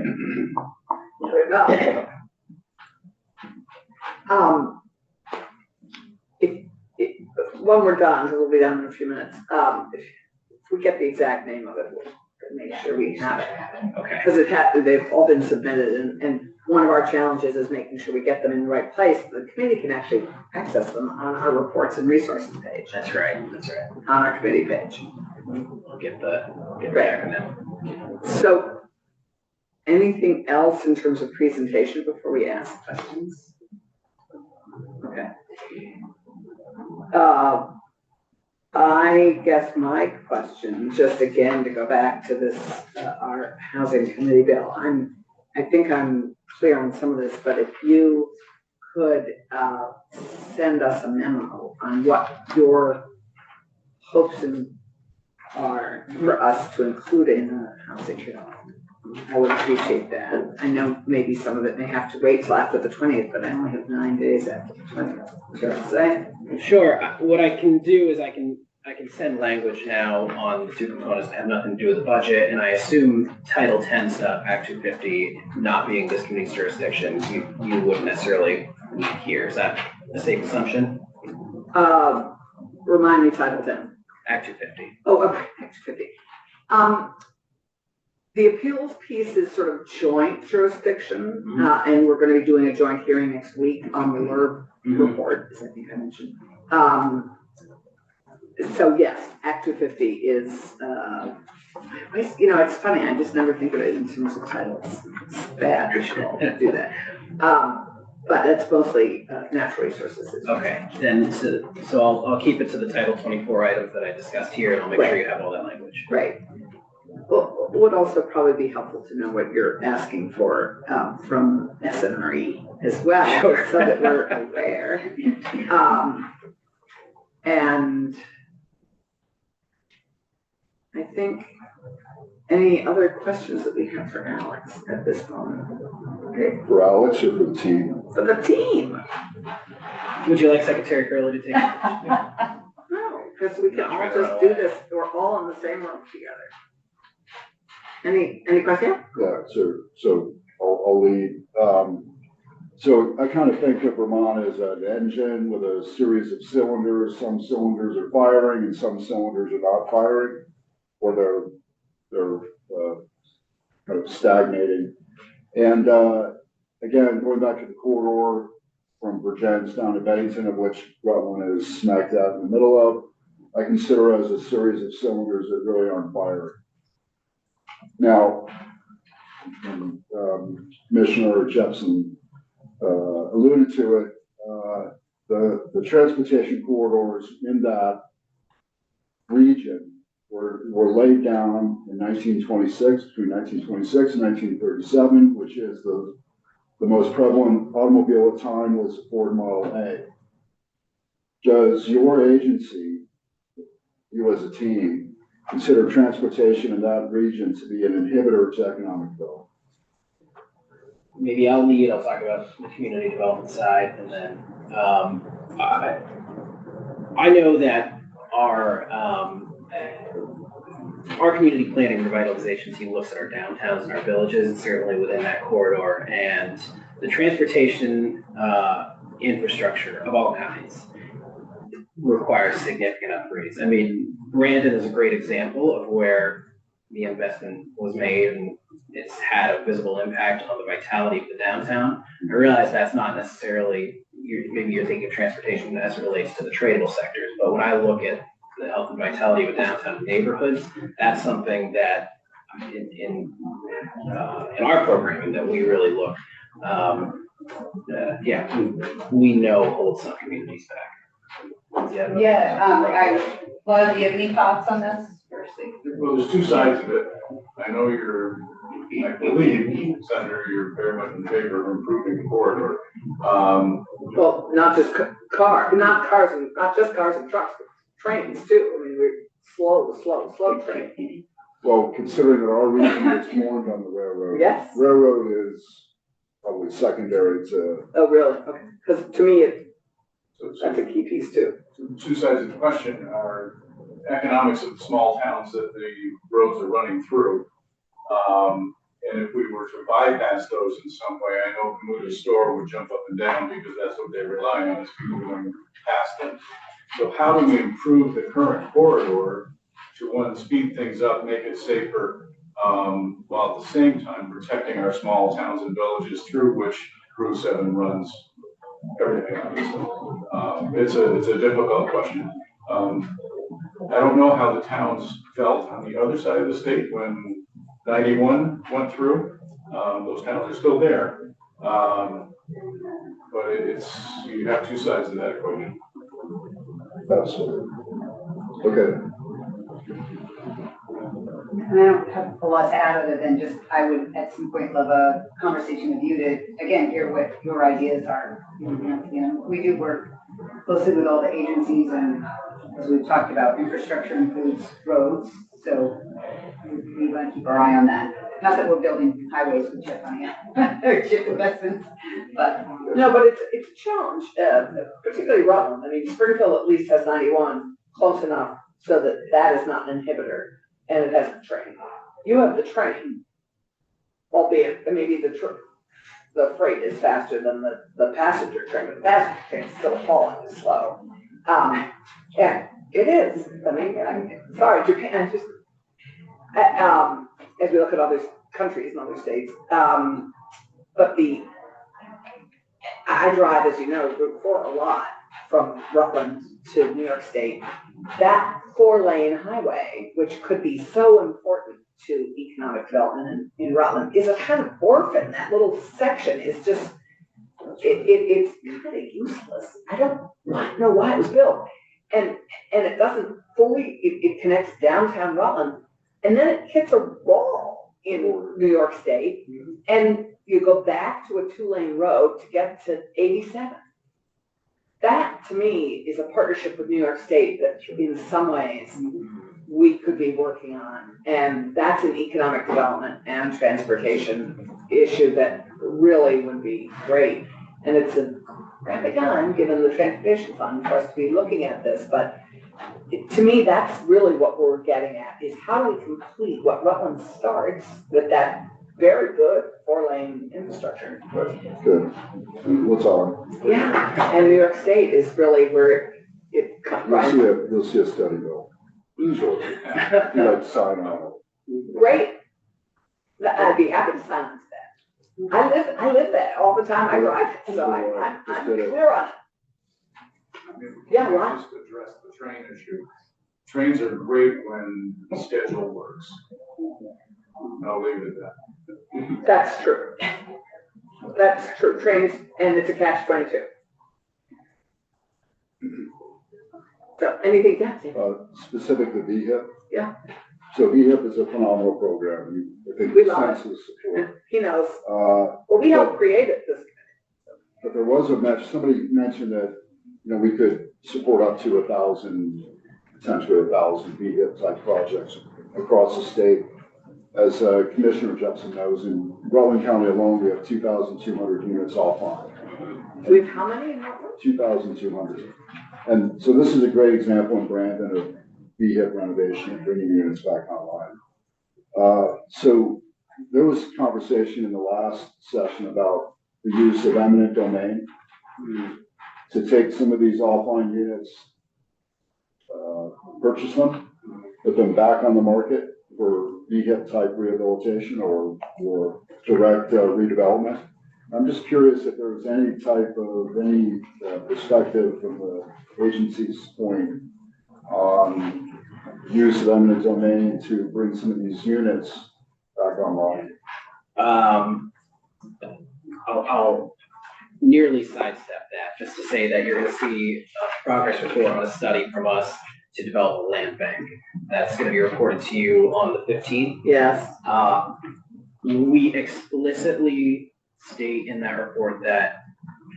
When we're done, because we'll be done in a few minutes, if we get the exact name of it, we'll make sure we have it. Okay. Because they've all been submitted, and one of our challenges is making sure we get them in the right place. The committee can actually access them on our reports and resources page. That's right. On our committee page. We'll get the Right. acronym. So, anything else in terms of presentation before we ask questions? Okay. I guess my question, just again to go back to this, our housing committee bill. I think I'm clear on some of this, but if you could send us a memo on what your hopes are for us to include in a housing bill, I would appreciate that. I know maybe some of it may have to wait till after the 20th, but I only have 9 days after the 20th. Sure. What I can do is I can send language now on the two components that have nothing to do with the budget, and I assume Title 10 stuff, Act 250, not being this committee's jurisdiction, you wouldn't necessarily need here. Is that a safe assumption? Remind me, Title 10. Act 250. Oh, okay, Act 250. The appeals piece is sort of joint jurisdiction, and we're going to be doing a joint hearing next week on the LURB report, as I think I mentioned. So yes, Act 250 is, it's funny, I just never think of it in terms of titles. It's bad, we should do that. But it's mostly natural resources. Okay, then so I'll keep it to the Title 24 items that I discussed here, and I'll make sure you have all that language. Right. Well, would also probably be helpful to know what you're asking for, from SNRE as well, Sure. so that we're aware. And I think, any other questions that we have for Alex at this moment? Okay, For Alex or for the team? for the team. Would you like Secretary Curley to take? No, because we can all just do this, we're all in the same room together. Any question? Yeah, so I'll lead. So I kind of think of Vermont as an engine with a series of cylinders. Some cylinders are firing and some cylinders are not firing, or they're kind of stagnating. And again, going back to the corridor from Virgins down to Bennington, of which Rutland is smack dab in the middle of, I consider as a series of cylinders that really aren't firing. Now, Commissioner Jepson alluded to it, the transportation corridors in that region were laid down in 1926, between 1926 and 1937, which is the most prevalent automobile at the time was the Ford Model A. Does your agency, you as a team, consider transportation in that region to be an inhibitor to economic development? Maybe I'll lead, I'll talk about the community development side, and then, I know that our community planning and revitalization team looks at our downtowns and our villages, and certainly within that corridor, and the transportation, infrastructure of all kinds requires significant upgrades. I mean, Brandon is a great example of where the investment was made and it's had a visible impact on the vitality of the downtown. I realize that's not necessarily, maybe you're thinking of transportation as it relates to the tradable sectors, but when I look at the health and vitality of a downtown neighborhood, that's something that in our programming that we really look, we know holds some communities back. Well, do you have any thoughts on this? Firstly? Well, there's two sides of it. I know I believe, Senator, you're very much in favor of improving the corridor. Well, not just not just cars and trucks, but trains too. I mean, we're slow train. Well, considering that our region is formed on the railroad. Yes. Railroad is probably secondary to. Oh, really? Okay. Because to me, So that's a key piece too. two sides of the question are economics of the small towns that the roads are running through. And if we were to bypass those in some way, I know the store would jump up and down because that's what they rely on, is people going past them. So how do we improve the current corridor to, one, speed things up, make it safer, while at the same time protecting our small towns and villages through which Route 7 runs everything on this. It's a difficult question. I don't know how the towns felt on the other side of the state when 91 went through. Those towns are still there. But you have two sides of that equation. Absolutely. Okay. And I don't have a lot to add other than just, I would at some point love a conversation with you to, again, hear what your ideas are. You know, we do work closely with all the agencies, and as we've talked about, infrastructure includes roads. So we want to keep our eye on that. Not that we're building highways with chip money, or chip investments, but. No, but it's a challenge, particularly Rutland. I mean, Springfield at least has 91 close enough so that that is not an inhibitor, and it has the train. You have the train, albeit maybe the freight is faster than the passenger train, but the passenger train is still falling slow. Yeah, it is. I mean, I'm sorry, Japan just, as we look at other countries and other states, but I drive, as you know, Route 4 a lot from Rutland to New York State. That 4-lane highway, which could be so important to economic development in Rutland, is a kind of orphan. That little section is just, it's kind of useless. I don't know why it was built. And it doesn't fully, it connects downtown Rutland and then it hits a wall in New York State, and you go back to a 2-lane road to get to 87. That, to me, is a partnership with New York State that in some ways we could be working on. And that's an economic development and transportation issue that really would be great. And it's a rapid time, given the transportation fund, for us to be looking at this. But to me, that's really what we're getting at, is how do we complete what Rutland starts with that very good 4-lane infrastructure. Good. What's on? Yeah, and New York State is really where it comes right. You'll see a study bill. Shortly. You'd like to sign on it. Great. I'd be happy to sign on to that. I live that all the time. I drive it, so I'm clear on it. I mean, Yeah, we right. just address the train issue. Trains are great when the schedule works. I'll leave it at that. That's true. That's true. Trains, and it's a catch-22. So, anything else? Specific to VHIP? Yeah. So VHIP is a phenomenal program. I think We the love it. census support. He knows. Well, We helped create it. but there was somebody mentioned that, we could support up to 1,000, potentially 1,000 VHIP type projects across the state. As Commissioner Jepson knows, in Rutland County alone, we have 2,200 units offline. With how many in Rutland? 2,200. And so this is a great example in Brandon of VHIP renovation and bringing units back online. So there was conversation in the last session about the use of eminent domain to take some of these offline units, purchase them, put them back on the market for VHIP type rehabilitation or direct redevelopment. I'm just curious if there was any type of perspective from the agency's point on use of eminent domain to bring some of these units back online. I'll nearly sidestep that, just to say that you're gonna see a progress report on a study from us to develop a land bank. That's gonna be reported to you on the 15th. Yes. We explicitly state in that report that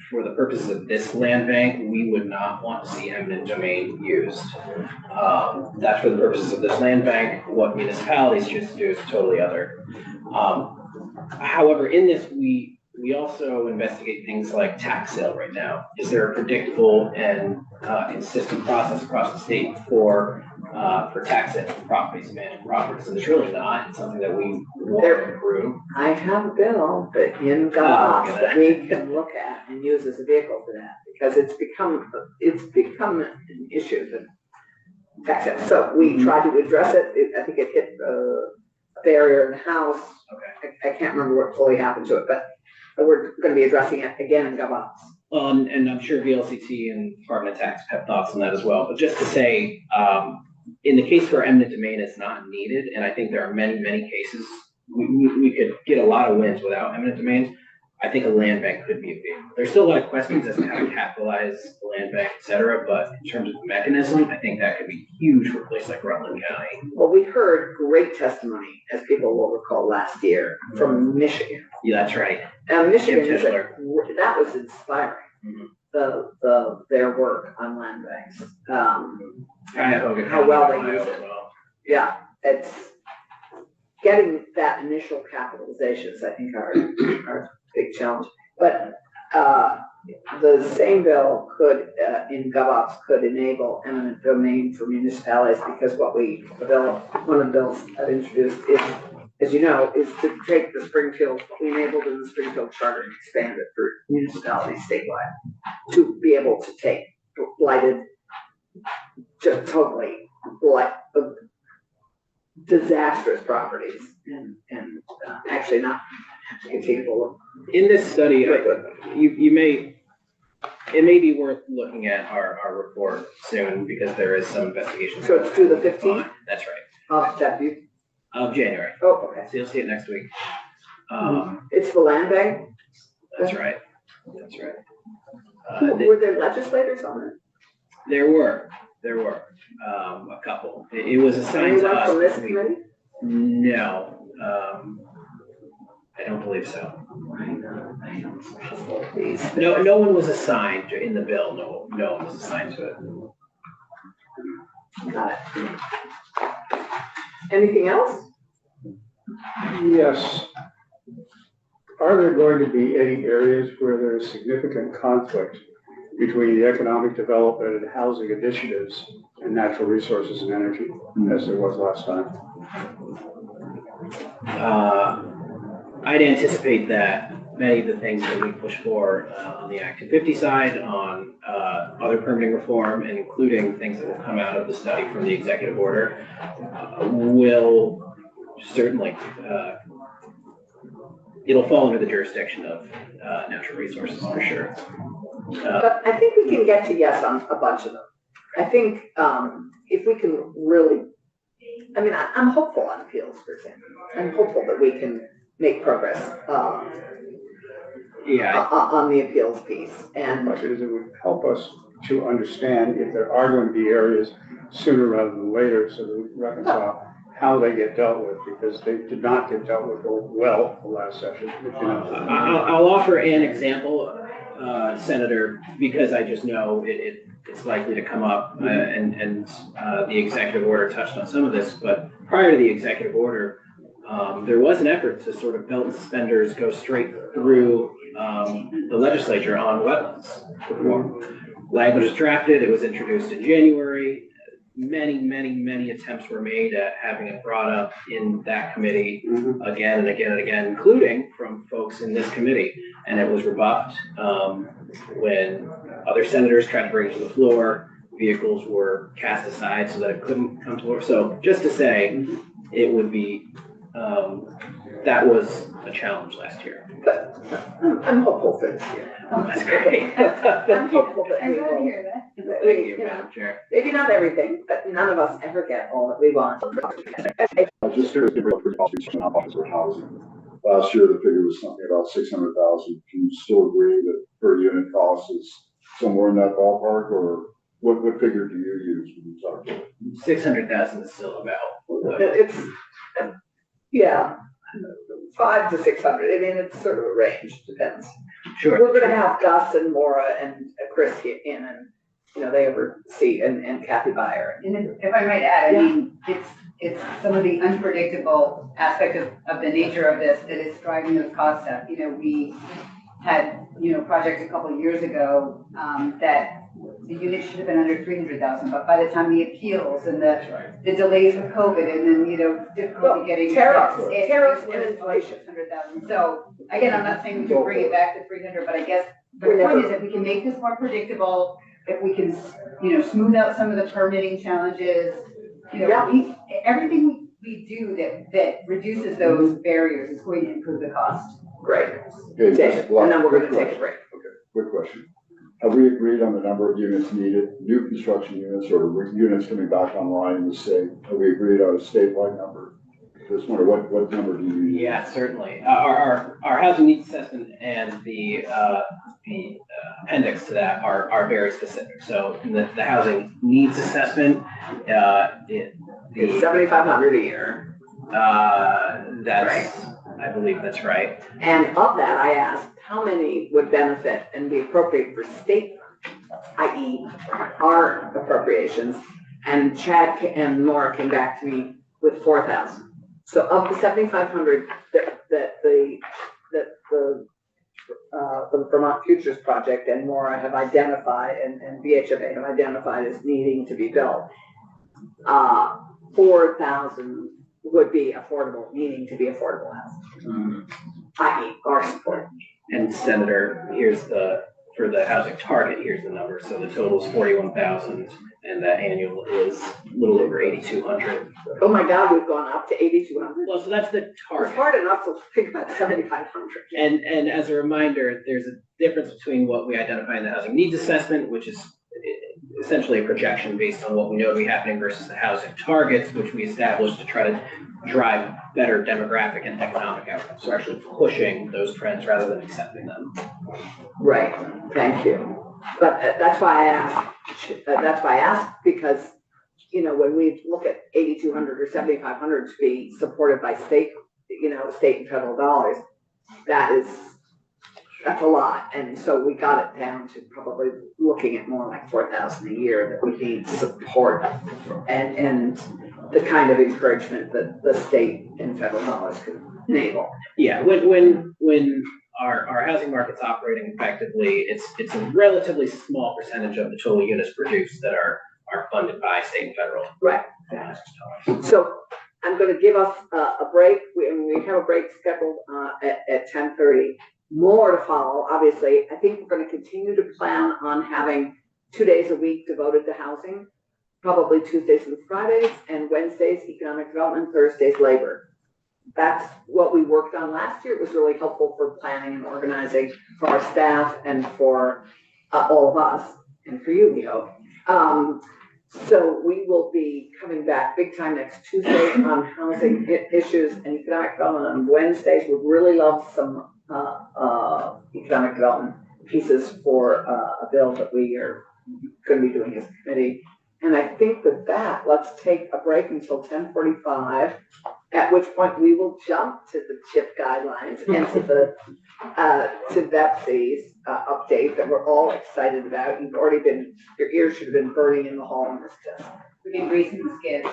for the purposes of this land bank, we would not want to see eminent domain used. That's for the purposes of this land bank. What municipalities choose to do is totally other. However, in this, we also investigate things like tax sale right now. Is there a predictable and consistent process across the state for tax sale properties, managed properties? And there's really not. It's something that we want to improve. I have a bill that in Goss that we can look at and use as a vehicle for that, because it's become an issue that tax sale. So we tried to address it. I think it hit a barrier in the House. Okay. I can't remember what fully happened to it, but we're going to be addressing it again in GovOps. And I'm sure VLCT and Department of Tax have thoughts on that as well. But just to say, in the case where eminent domain is not needed, and I think there are many, many cases, we could get a lot of wins without eminent domain. I think a land bank could be a vehicle. There's still a lot of questions as to how to capitalize the land bank, et cetera, but in terms of the mechanism, I think that could be huge for a place like Rutland County. Well, we heard great testimony, as people will recall last year, from Michigan. Yeah, that's right. Michigan Jim is that was inspiring. Mhm. Their work on land banks. How well they use it. Yeah, it's getting that initial capitalizations, I think, are a big challenge. But the same bill could, in GovOps, could enable eminent domain for municipalities, because one of the bills I've introduced is, as you know, is to take the Springfield, what we enabled in the Springfield Charter and expand it for municipalities statewide, to be able to take blighted, just totally disastrous properties and actually not capable of. In this study, it may be worth looking at our report soon, because there is some investigation. So it's through the 15th? That's right. Of January. Oh, okay. So you'll see it next week. It's the land bank? That's right. That's right. Were there legislators on it? There were a couple. It was assigned to Anyone us. from this committee? No, I don't believe so. No one was assigned in the bill. No one was assigned to it. Got it. Anything else? Yes. Are there going to be any areas where there is significant conflict between the economic development and housing initiatives and natural resources and energy, as there was last time? I'd anticipate that many of the things that we push for on the Act 250 side, on other permitting reform, and including things that will come out of the study from the executive order, will certainly, it'll fall under the jurisdiction of natural resources for sure. But I think we can get to yes on a bunch of them. I think if we can really, I mean, I'm hopeful on appeals, for example. I'm hopeful that we can make progress on the appeals piece. And Because it would help us to understand if there are going to be areas sooner rather than later, so that we can reconcile how they get dealt with, because they did not get dealt with well the last session. I'll offer an example, Senator, because I just know it's likely to come up, and the executive order touched on some of this, but prior to the executive order, there was an effort to sort of belt and suspenders go straight through the legislature on wetlands reform. Language was drafted, it was introduced in January. Many attempts were made at having it brought up in that committee again and again and again, including from folks in this committee. And it was rebuffed when other senators tried to bring it to the floor. Vehicles were cast aside so that it couldn't come to the floor. So just to say, it would be, that was a challenge last year. but I'm hopeful for this year. That's great. I'm hopeful that I'm we glad to will. hear that. that Thank we, you, know, Madam Chair. maybe not everything, but none of us ever get all that we want. Just curious, for housing. Last year, the figure was something about 600,000. Can you still agree that per unit cost is somewhere in that ballpark, or what figure do you use when you talk about it? 600,000 is still about. It's, yeah, 500 to 600. I mean, it's sort of a range, depends. Sure. We're gonna have Gus and Maura and Chris in, and, you know, they oversee, and Kathy Byer. And if I might add, I mean, it's some of the unpredictable aspect of the nature of this that is driving those costs up. You know, we had, projects a couple of years ago, that the unit should have been under 300,000, but by the time the appeals and the delays with COVID and then, difficulty getting. Tariffs it and was inflation. 600,000. So again, I'm not saying we can bring it back to 300, but I guess the point is that we can make this more predictable, if we can, smooth out some of the permitting challenges, everything we do that reduces those barriers is going to improve the cost. Great. Okay, David, and then we're gonna take a break. Okay, quick question. Have we agreed on the number of units needed, new construction units or units coming back online in the state? Have we agreed on a statewide number? Just wonder what number do you use? Yeah, certainly. Our housing needs assessment and the appendix to that are very specific. So the housing needs assessment, It's 7,500 a year. that's, I believe that's right. And of that, I asked how many would benefit and be appropriate for state, i.e. our appropriations. And Chad and Laura came back to me with 4,000. So of the 7,500 that the Vermont Futures Project and Maura have identified, and VHFA have identified as needing to be built, 4,000 would be affordable, needing to be affordable housing, i.e. our support. And Senator, for the housing target, here's the number. So the total is 41,000 and the annual is a little over 8,200. Oh my God, we've gone up to 8,200. Well, so that's the It's target. hard enough to think about 7,500. And as a reminder, there's a difference between what we identify in the housing needs assessment, which is essentially a projection based on what we know to be happening, versus the housing targets, which we established to try to drive better demographic and economic outcomes. So actually pushing those trends rather than accepting them. Right, thank you. But that's why I asked, because when we look at 8,200 or 7,500 to be supported by state and federal dollars, that's a lot. And so we got it down to probably looking at more like 4,000 a year that we need support and the kind of encouragement that the state and federal dollars could enable. Yeah, when our housing market's operating effectively, it's a relatively small percentage of the total units produced that are funded by state and federal. Right. So I'm going to give us a break. We have a break scheduled at 10:30. More to follow, obviously. I think we're going to continue to plan on having 2 days a week devoted to housing, probably Tuesdays and Fridays, and Wednesdays economic development, Thursdays labor. That's what we worked on last year. It was really helpful for planning and organizing for our staff and for all of us and for you, we hope. So we will be coming back big time next Tuesday on housing issues and economic development on Wednesdays. We'd really love some economic development pieces for a bill that we are going to be doing as a committee. And I think with that, let's take a break until 10:45, at which point we will jump to the CHIP guidelines and to the to VEPC's update that we're all excited about. You've already been, your ears should have been burning in the hall on this test. We did grease and skids.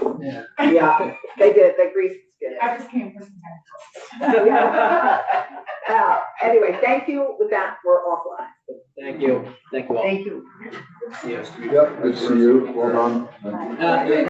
Yeah, they did, they greased it. I just came for some time. Anyway, thank you. With that, we're offline. Thank you all. Thank you. See you. Yep, good to see you. Well done.